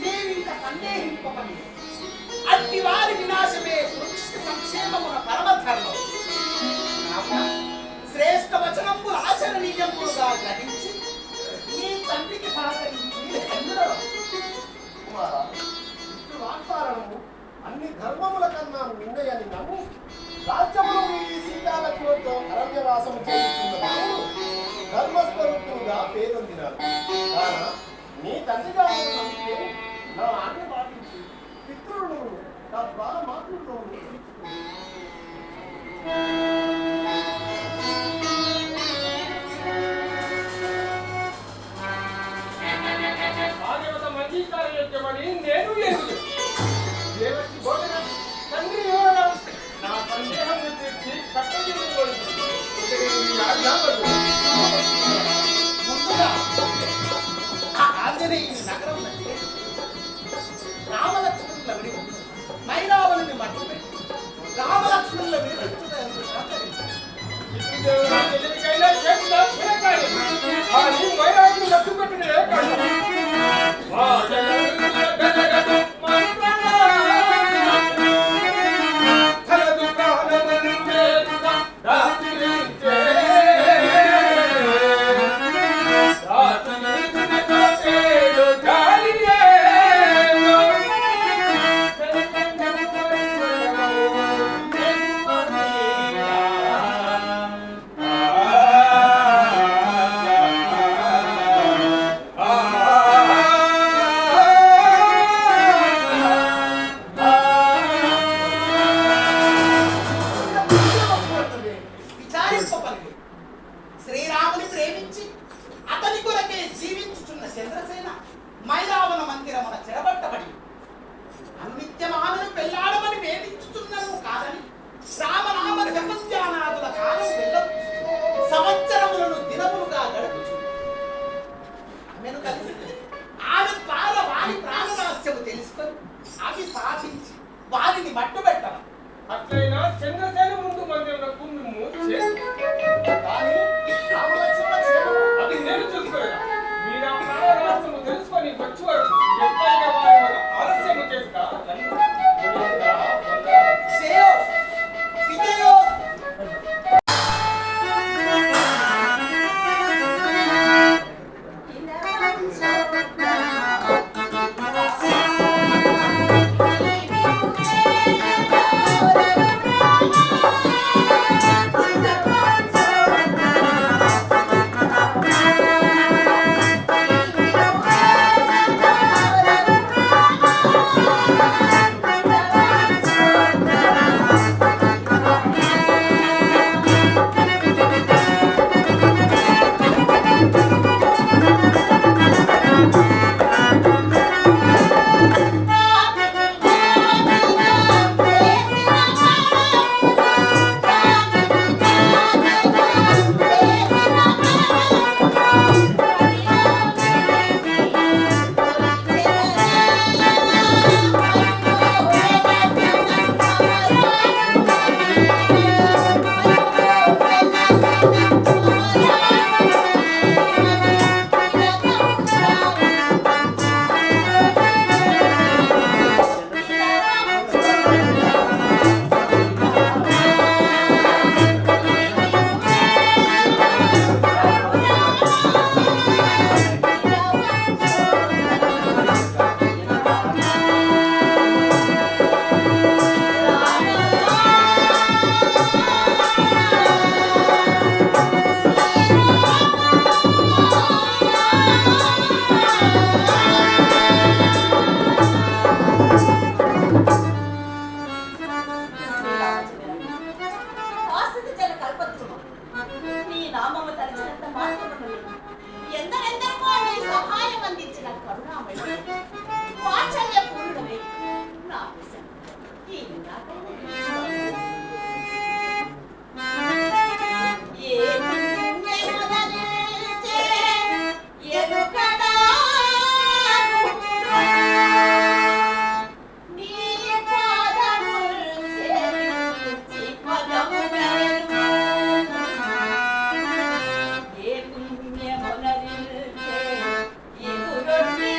నేనింక సందేహింపబడి అట్టి వారి వినాశమే సురక్షిత సంక్షేమమున పరమధర్మం. కావున శ్రేష్ఠ వచనంబుల ఆచరణీయములుగా గ్రహించి నీ తండ్రికి సహకరించి ఎందులో కుమారా, ఇటు వాగ్దానము అన్ని ధర్మముల కన్నా మిన్నయని నమ్ము రాజ్యమును వీడి సీతాలక్ష్మితో అరణ్యవాసము చేస్తున్న రాముడు ధర్మస్వరూపుడుగా పేరొందినాడు. కాన నీ తండ్రిగా నమ్మితే నా ఆజ్ఞ పాటించి పితృలను తద్వారా మాతృలను ఆదేవత మంగీకారం యొక్కమని నేను లేదు. దేవకి బోధన తండ్రి వివరణ నా సందేహం తీర్చి కట్టజేయబడింది. ముందుగా ఆంజనేయుని నగరం అంటే రామలక్ష్మణుల విడి మైరావణుని మట్టుపెట్టి రామలక్ష్మణుల విడిపెట్టుటకు ఎదురికైనా చేతులా చిరకాలి. ఆ నీ వైరాగ్యం మట్టుపెట్టిన ఏకాలి. విచారింపబడి శ్రీరాముని ప్రేమించి అతని కొరకే జీవించుచున్న చంద్రసేన మైరావణ మందిరమున చెరబట్టబడి అనిత్యమానను పెళ్లాడమని వేధించుచున్నను కాదని రామనామ జపధ్యానాదుల కాలం వెళ్ళబుచ్చుచు సంవత్సరములను దినములుగా గడుపుచు ఆమెను కలిసి ఆమె ద్వారా వారి ప్రాణరహస్యము తెలుసుకొని అవి సాధించి వారిని మట్టుబెట్టడం. అట్లయినా చంద్రసేన ముందు మందిరమునకు మిమ్ము కానీ రామలక్ష్మణ క్షేమము అది నేను చూసుకోలేదా? మీరు ఆ ప్రాణరాష్ట్రము తెలుసుకొని వచ్చేవారు ఎప్పుడైనా వారి వల్ల ఆలస్యము చేస్తా శ్రేయో విజయో పుణ్యమునరిల్చే ఇగురొట్టి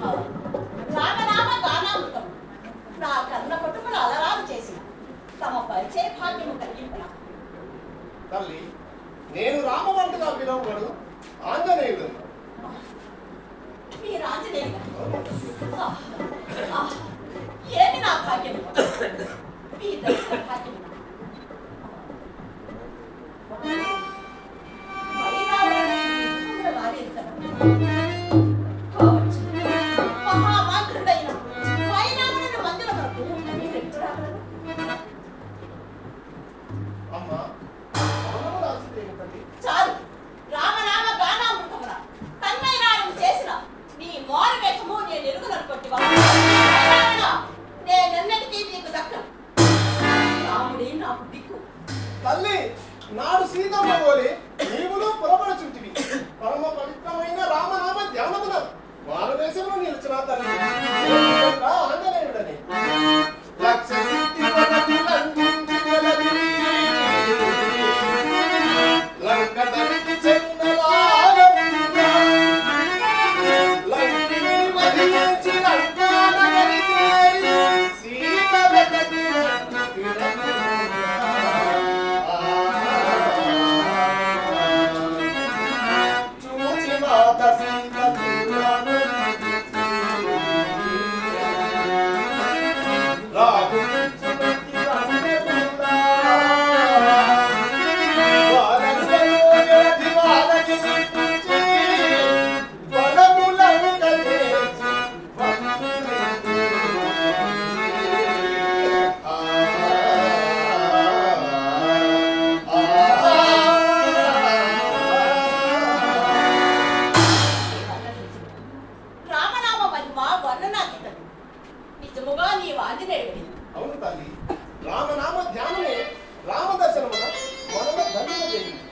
మహావతి రామనామ గానామృతం నా కన్న కుటుంబం అలరాలు చేసిన తమ పరిచయ భాగ్యము కలిగింపున తల్లి నేను రామవంతుగా పిలువబడు ఆంజనేయుడు. మీరు ఆంజనేయులు ఏమి నా భాగ్యము మీ దర్శన భాగ్యము మహామాంత్రుడైన వైనాముని మందిరం వరకు మీరు ఎప్పుడు రాగలరు? అమ్మా అవునవును ఆశ్చర్యం తల్లి. చాలు రామనామ గానామృతమున తన్మయనాదం చేసిన నీ మారు వేషము నేను ఎరుగుననుకోండి నేనెన్నటికీ నీకు దక్కను. రాముడే నాకు దిక్కు. తల్లి నాడు సీతమ్మ పోలి నీవులు పొరపడుచుంటివి. పరమ పవిత్రమైన రామనామ ధ్యానమున మారువేషంలో నిలిచిన తల్లి ఆంజనేయుడని లక్ష సిద్ధి వదలి లంఘించి వెలదిరి. లంక దరికి చెందలాగముగా లంకిని వధించి లంకానగరి చేరి సీత వెతకి చూచి మాత సీత రామనామ మహిమ వర్ణనాతీతం. నిజముగా నీవు ఆంజనేయుడివి. అవును తల్లి రామనామ ధ్యానమే రామదర్శనమున మొదల ధన్యత జరిగింది.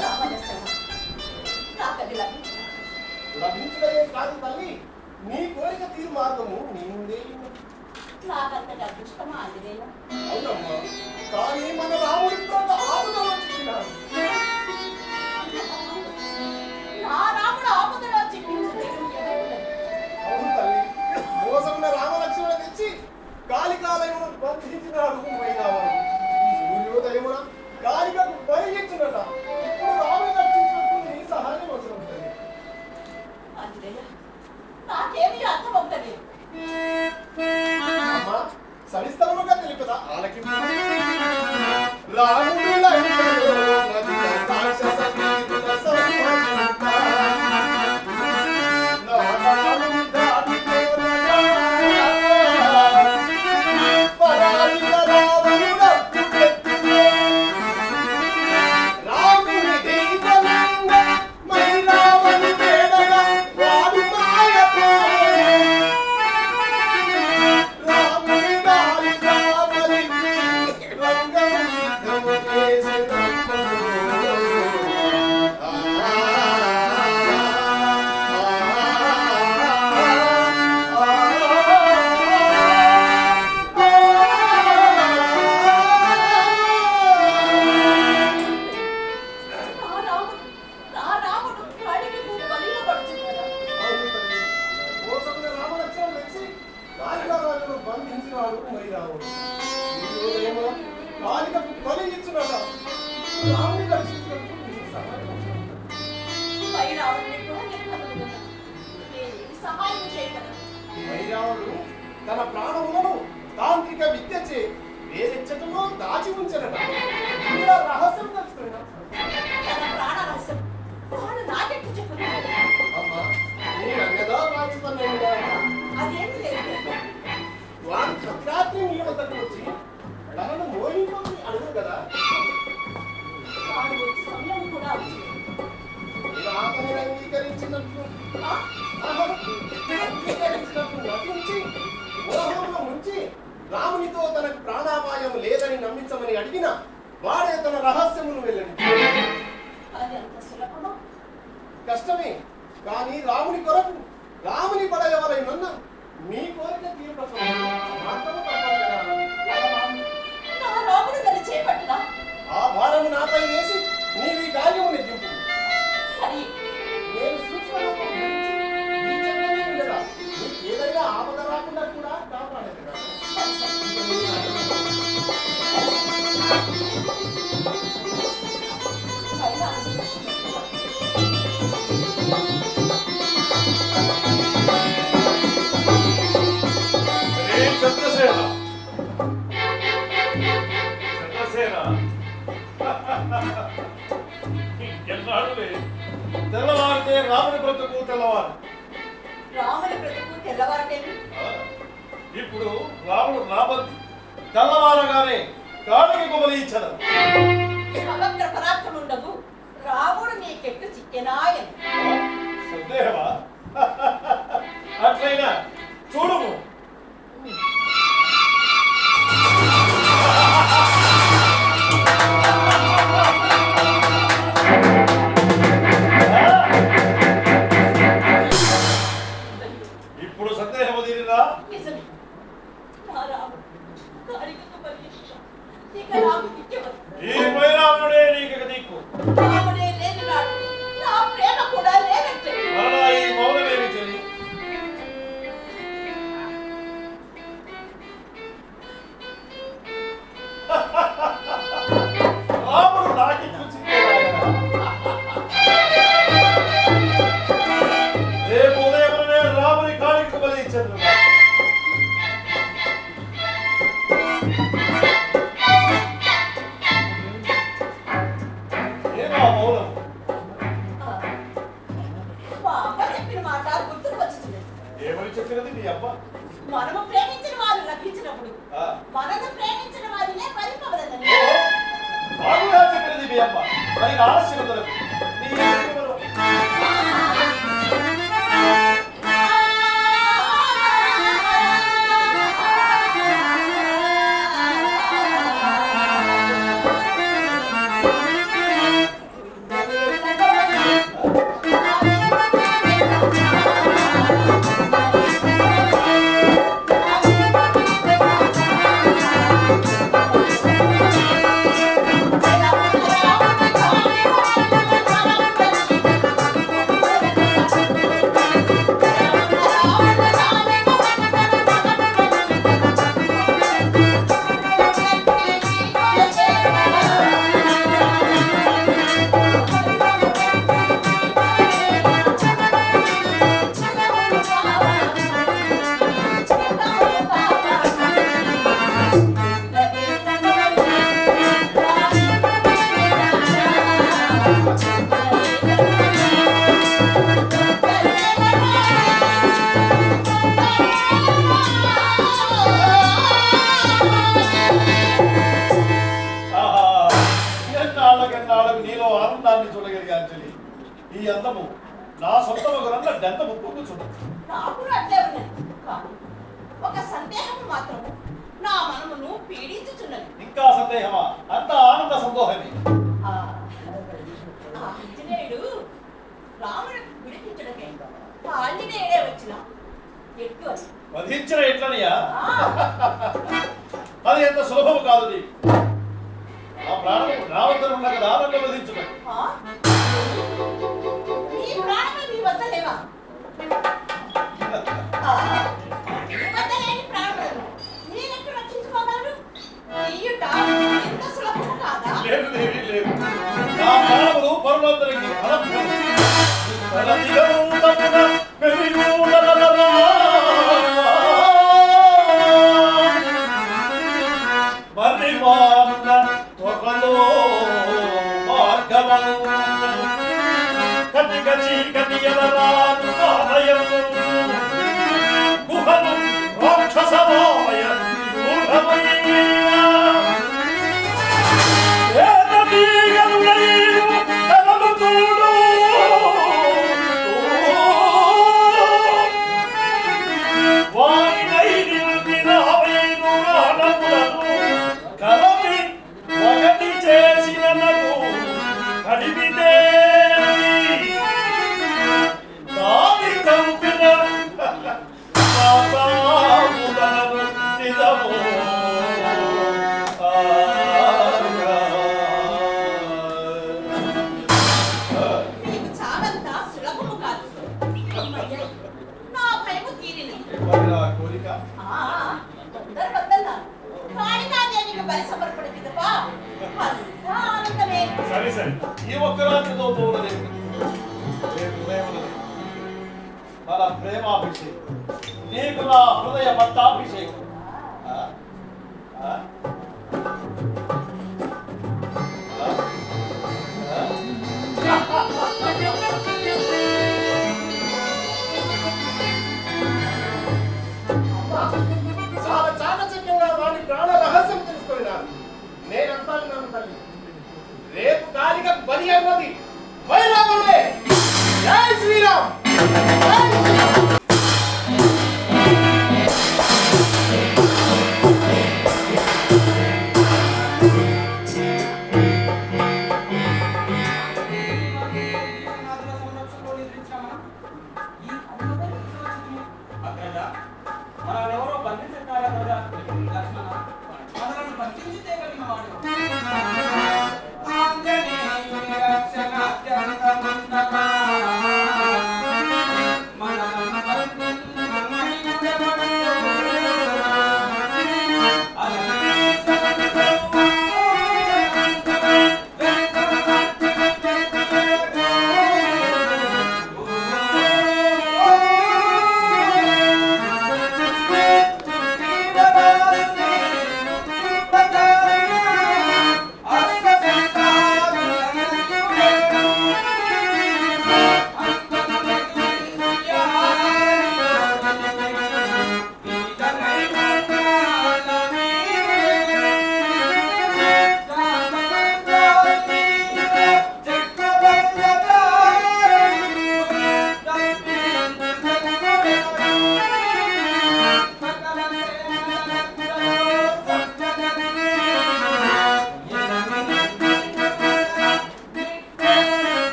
రామదర్శనం నాకది లభించిన లభించడమే కాదు తల్లి నీ కోరిక తీరు మార్గము నీ ముందే ఉన్నది. నాకంతటి అదృష్టమా ఆంజనేయ? అవునమ్మా కానీ మన రాముడి కొంత ఆపద వచ్చినాడు. నా రాముడు ఆపదలో చిక్కించలేడు ఎవరు? అవును తల్లి మోసమున రామలక్ష్మణ తెచ్చి కాళికాలయమును బంధించినాడు మైదావరం. సూర్యోదయమున కాళికకు బలిగించినట. ఇప్పుడు రాముని రక్షించినట్టు నీ సహాయం అవసరం తల్లి. ఆంజనేయ నాకేమీ అర్థమవుతలేదు. అమ్మా సవిస్తరముగా తెలుపుదా ఆలకింపు. రాముడు లంకలో నదిక రాక్షస వీరుల సంహరింప. నాగాలు దాటిపోనగా పరాజిత రావణుడట్టు పెట్టుకో. రాముని దైవనంగ మై రావణు వేడగా వాడు మాయతో. రాముని గాలిగా బలికి రంగము సిద్ధము చేసినప్పుడు. నా రాముడు కాడికి బలిలో పడుచున్నాడా? మోసమున రామలక్ష్మణ తెచ్చి కాళికాలను బంధించినాడు మైరావుడు. సూర్యోదయమున కాళికకు బలి ఇచ్చునట. రాముని రక్షించినట్టు నీ సహాయం అవసరం. వైరావుడిని కూడా నిర్బంధముగా నేనేమి సహాయం చేయగలను? మైరావుడు తన ప్రాణములను తాంత్రిక విద్యచే వేరెచ్చటలో దాచి ఉంచనట. ఇలా రహస్యం తెలుసుకున్నా. తన ప్రాణ రహస్యం వాడు నాకెట్టు చెప్పలేదు. అమ్మా నేను అన్నదా పాకిస్తాన్గా అదేమి లేదు. వాడు ప్రతిరాత్రి నీ వద్దకు వచ్చి తనను మోహించి అడుగు కదా. వాడు వచ్చే సమయం కూడా వచ్చింది. ఇలా అతనిని అంగీకరించినట్లు ఆ? అంగీకరించినట్లు నటించి మోహంలో ముంచి రామునితో తనకు ప్రాణాపాయం లేదని నమ్మించమని అడిగిన వాడే తన రహస్యమును వెళ్ళండి. అది అంత సులభమా? కష్టమే కానీ రాముని కొరకు రాముని పడయవలైనన్న మీ కోరిక తీర్పడం మాత్రమే తప్పదు కదా. నా రాముడు నన్ను చేపట్టుదా? ఆ భారము నాపై వేసి నీవి కార్యము నెగ్గింపు. సరే నేను సూక్ష్మ రాముని బ్రతుకు తెల్లవారు. రాముని బ్రతుకు తెల్లవారటేమి? ఇప్పుడు రాముడు రాబంది తెల్లవారగానే కాడికి గుబలి ఇచ్చదు. సమగ్ర పరాక్రముండగు రాముడు నీకెట్టు చిక్కెనాయని. సందేహమా? అట్లయినా చూడుము. ఇప్పుడు సందేహము తీరిరా? నిజమే, నా రాముడు కాడికి బలి ఇచ్చాడు. ఇక నాకు దిక్కెవరు? ఈ మైరాముడే నీకు దిక్కు. రాముడే లేని నాడు నా ప్రేమ కూడా లేనట్టే. మరలా ఈ మౌనమేమి చెల్లి? రాముడు నాకి చూసిందే రేపు ఉదయమునే రాముని కాడికి బలి ఇచ్చదు. ఏమా మౌనం? మా అమ్మ చెప్పిన మాట గుర్తుకు వచ్చింది. ఏమని చెప్పినది నీ అమ్మ? మనము ప్రేమించిన వారు లభించినప్పుడు ఆ. మనను ప్రేమించిన వారినే పరిపవలని. బాగుగా చెప్పినది మీ అమ్మ. మరి ఆలస్యం వదలదు. నీ ఎవరు? నీలో ఆనందాన్ని చూడగలిగా అంజలి. ఈ అందము నా సొంత ఒకరన్న దంతము పొంగు చూడదు. నాకు అట్లే ఉన్నది. కానీ ఒక సందేహం మాత్రము నా మనమును పీడించుచున్నది. ఇంకా సందేహమా? అంత ఆనంద సందోహమే. ఆ ఆంజనేయుడు రాముడు విడిపించడకే ఆంజనేయుడే వచ్చిన ఎట్టు అని. వధించిన ఎట్లనియా? ఆ, అది ఎంత సులభము కాదు. నీకు ఆ ప్రాణము నా వద్ద ఉన్న కదా నన్ను వధించుట. ఆ? నీ ప్రాణము నీ వద్ద లేవా? ఆ, నీ వద్ద లేని ప్రాణములను నేనెక్కడ రక్షించుకోగలను? నీయుట ఎంత సులభము కాదా? లేదు దేవి లేదు. నా ప్రాణములు పరులందరికీ అనర్థం. తనదిగంతమున వెలియులలలలా. మర్రిమానున తొకలో మార్గమను. కటిక చీకటి ఎలరాను కాలయము. గుహను రాక్షసమాయ గూఢమయ్య. నీకు చావంతా సులభము కాదు. అమ్మయ్య, నా భయము తీరినది. కోరిక తొందర వద్దన్నా కాళికాదేవికి బలి సమర్పణ తప్ప అంతా ఆనందమే. సరే సరే ఈ ఒక్క రాత్రితో పోవలేదు. మన ప్రేమాభిషేకం నీకు నా హృదయ పట్టాభిషేకం. అగ్రజ, మనల్నెవరో బంధించుతారా కదా? లక్ష్మణ, మనల్ని బంధించితే కలిగిన వాడు. ఆంజనేయుని రక్షణాత్యంతముందమా, మనలను బంధించుటమయుడెవడు?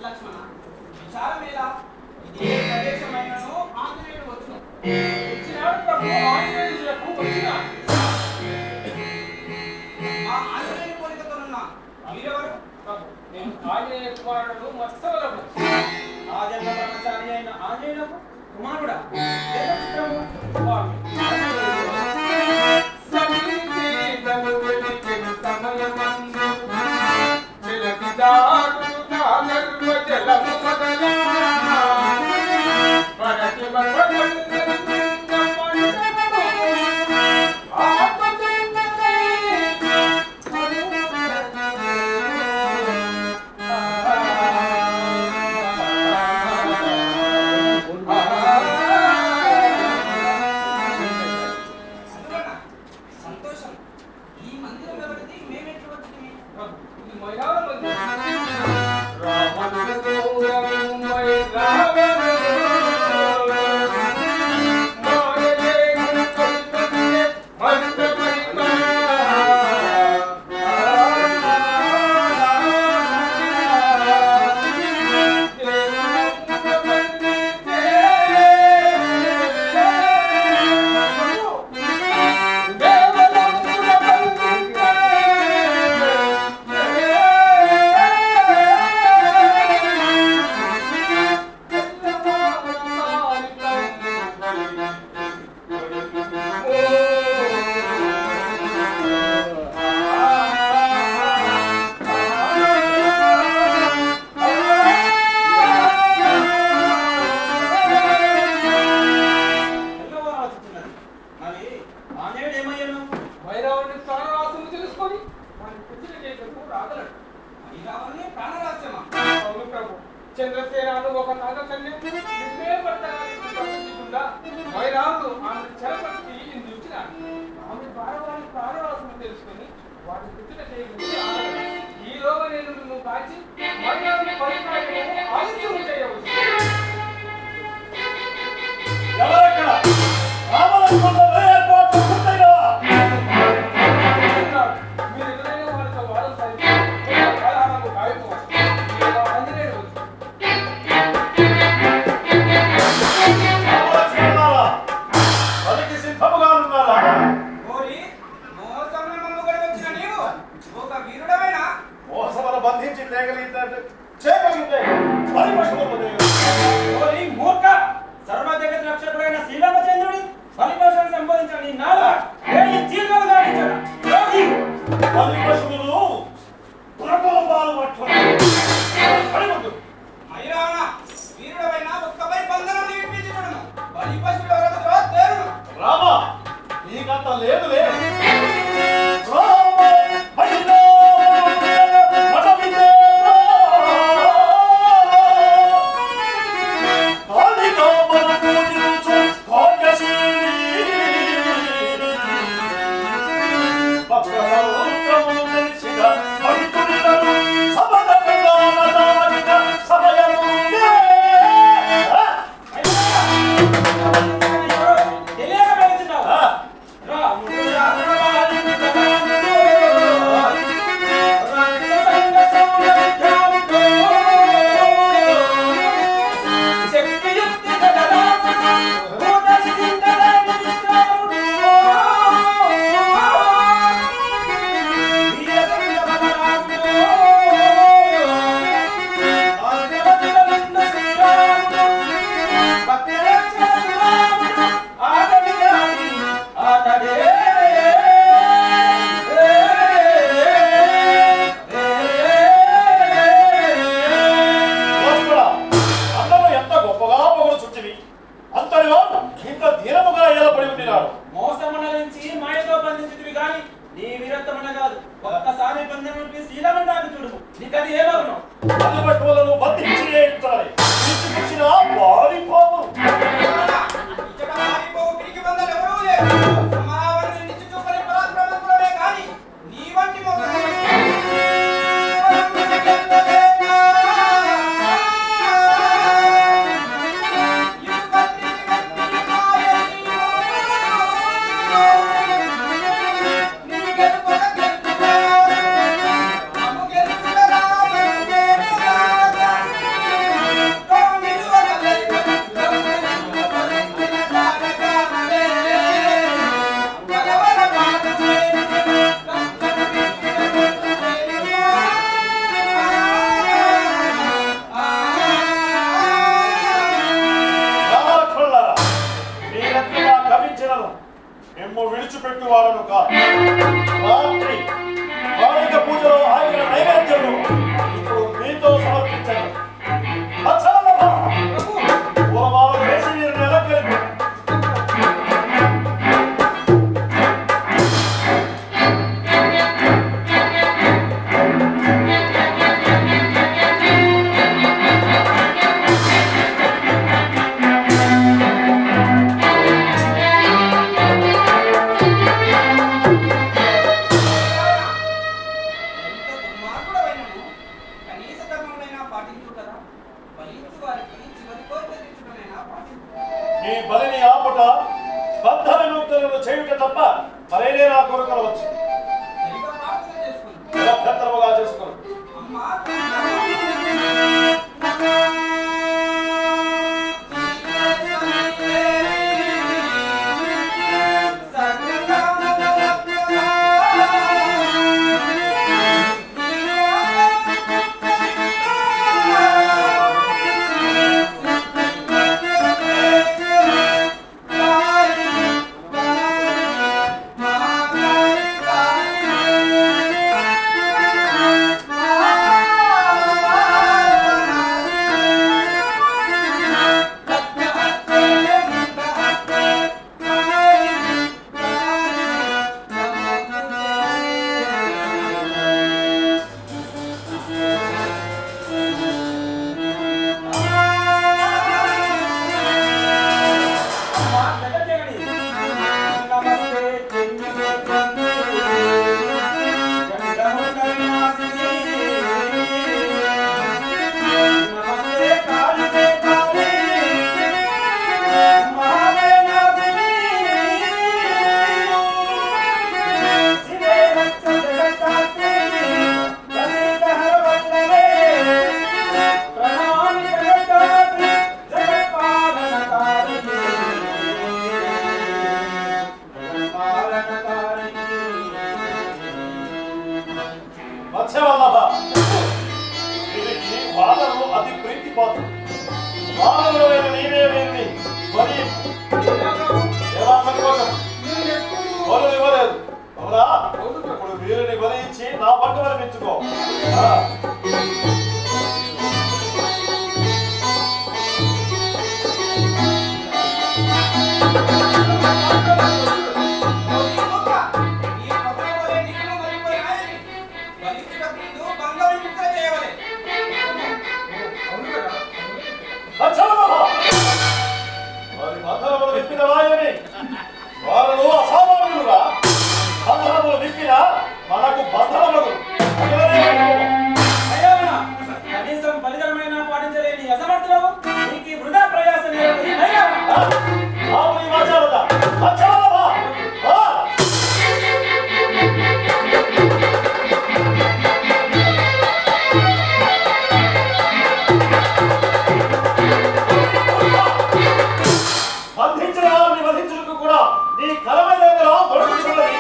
లక్ష్మణ, విచారమేలా? ఇదే ప్రదేశమైనను ఆంజనేయుడు వచ్చును. వచ్చినాడు ప్రభు, ఆంజనేయుడు వచ్చినాడు. ఆ ఆంజనేయుని కోరికతోనున్న మీరెవరు? ప్రభు, నేను ఆంజనేయ కుమారుడు మత్స్యవరము. ఆ జన్మ బ్రహ్మచారి అయిన ఆంజనేయులకు కుమారుడా? సంతోషం. ఈ మందిరం ఎవరిది? మేమెట్లు వచ్చింది? ఇది మొయ్యాల మందిరం. చంద్రసేనాను ఒక నాగకన్య వైరాముడు ఆమె చెరపట్టి ఇందుచ్చినాడు. ఆమె భారవాణి ప్రాణవాసము తెలుసుకొని వాటి పుట్టిన చేయవచ్చు. ఈలోగా నేను నువ్వు కాచి వైరాముని పరిపాలన ఆలస్యం చేయవచ్చు. ఎవరక్కడ? రామలక్ష్మణుల ఏర్పాట్లు పూర్తయినవా? మీరు ఎదురైన వాళ్ళతో వాదం సరిగ్గా కాయకు చేయగలిగితే మరి పశువులు ఓరి మూర్ఖ సర్వ జగత్ రక్షకుడైన శ్రీరామచంద్రుడి బలిపశువులను సంబోధించని నాలుక వేయి చీకలు దాటించరా యోగి మరి పశువులు పురకోపాలు పట్టుకుంటారు. మైరావణ వీరుడవైన ఒక్కపై బంధనం విడిపించుకును బలి పశువులు ఎవరో తేరును రామ నీకంత లేదులే. విడిచిపెట్టువాడను కాదు. రాత్రి కాళిక పూజలో ఆయన నైవేద్యము ఇప్పుడు మీతో సమర్పించాను. వేసి మీరు నెలకెళ్ళి నీ బలిని ఆపుట బద్ధ విముక్తులను చేయుట తప్ప మరేనే నా కొరకలు వచ్చు. నిరభ్యంతరముగా చేసుకోను. అతి ప్రీతి పాత్ర మానవులైన నీవే విని మరి ఎలా సంకోచం వరులు ఇవ్వలేదు అవునా ఇప్పుడు వీరిని వరించి నా పట్టు వరమించుకో వారి బంధనములు విప్పిన వాయని వారు అసామాన్యులుగా బంధనములు విప్పిన మనకు బంధనములు కనీసం పరికరమైన పాటించలేని అసమర్థులు నీకు వృధా ప్రయాసం బంధించిన వారిని వధించుటకు కూడా నీ కలమైన దొరుకుతున్నది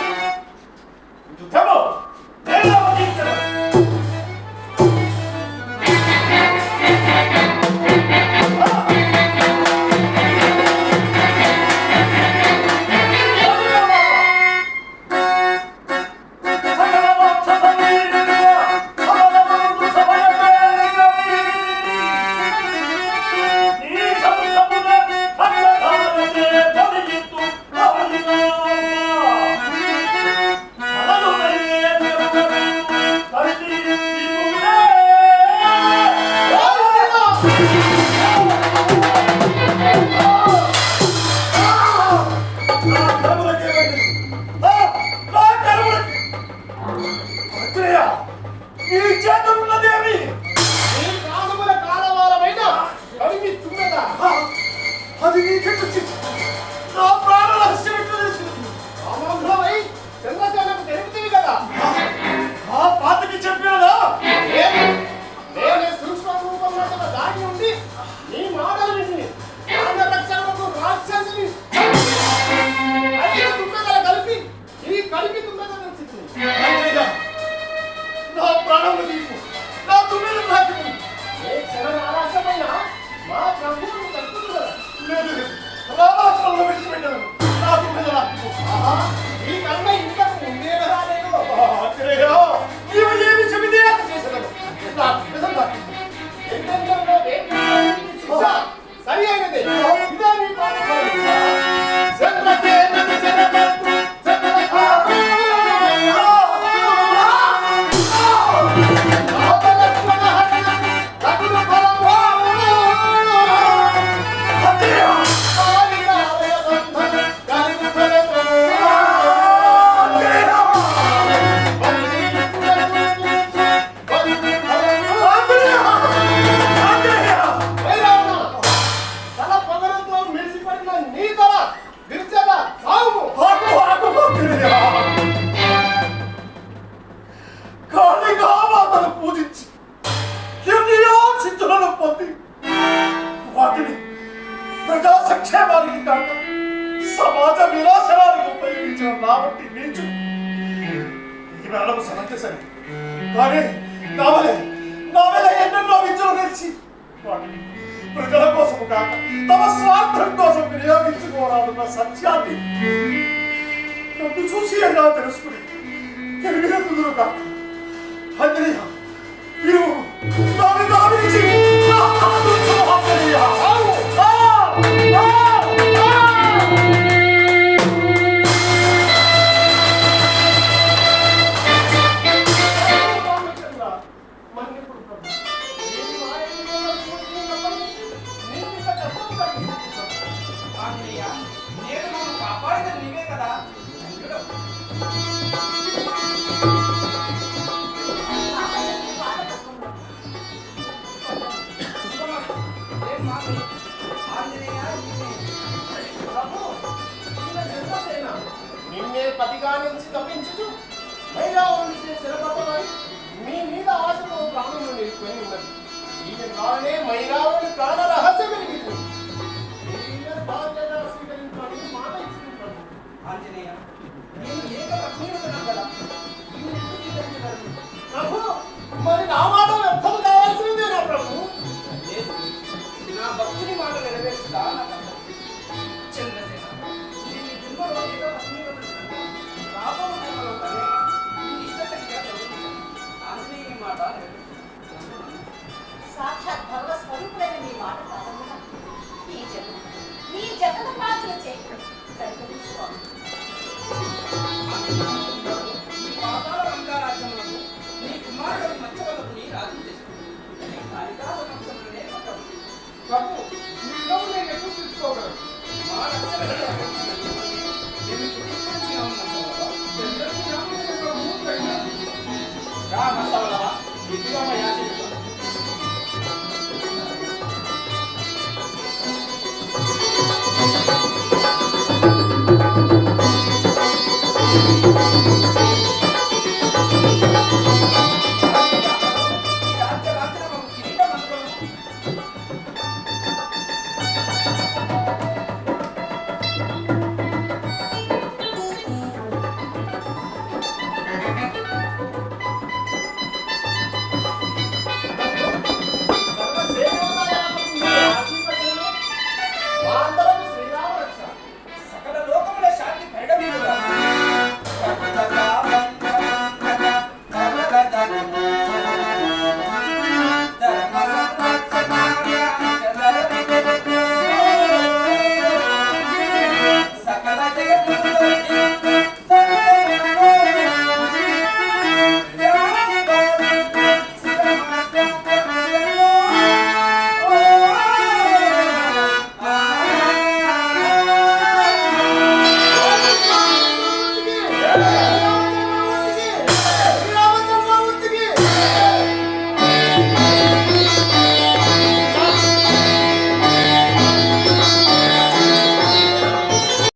యుద్ధము నేను వధించను అది నీకెట్టు నా ప్రాణ రహస్యం ఎట్లా తెలిసింది చంద్రసేనకు తెలుపుతుంది కదా ఆ పాతకి చెప్పినదా నేనే సూక్ష్మ రూపంలో దాగి ఉండి నీ మాటలు విని ప్రాణరక్షణకు రాక్షసుని 5 తుమ్మదల కలిపి ఈ కలిపి తుమ్మదల నుంచి నా ప్రాణములు నీకు నా తుమ్మెలు నాకు ఏ క్షణం ఆలస్యమైన మా ప్రభువును తప్పుదు కదా లేదు రామాచరణలో విడిచిపెట్టాను నా తుమ్మెలు నాకు ఈ కన్న ఇంతకు ముందే రాలేదు నీవు ఏమి చెబితే అది చేసేదాను ఎంతెంతలో శిక్ష సరి అయినది ఇదే నీ పూజించి ఎన్నో చిత్తులను పొంది వాటిని ప్రజా సంక్షేమానికి కాక సమాజ వినాశనానికి ఉపయోగించిన నా వంటి నీచు ఈ మరణం సమంజసరి కానీ నావలే ఎన్నెన్నో విద్యలు నేర్చి వాటిని ప్రజల కోసము కాక తమ స్వార్థం కోసం వినియోగించుకోవాలన్న సత్యాన్ని నన్ను చూసి అయినా తెలుసుకుని తెలివినందుకు కాక అంజనీయ విరువు దాని దావించి నా కాదుతో అంజనీయ నిన్నే పతిగా నుంచి తప్పించుచు మైరావుని చెరపట్టమని మీ మీద ఆశతో ప్రాణంలో నిలిపోయి ఉన్నది ఈమె కానే మైరావుని ప్రాణ రహస్యం వెలిగింది స్వీకరించాలని మాట ఇచ్చుకుంటాను ఆంజనేయ నేను ఏకపత్నియుడను కదా ప్రభు మరి నా మాట వ్యర్థం కావాల్సిందే నా ప్రభు ప్రభు మీ లోపు నేను ఎప్పుడు చూసుకోగలను మా రక్షణ నేను మంచిగా ఉన్నాను ఎందరికీ రాముడైన ప్రభు రామ సవలవ ఇదిగోమయ్యా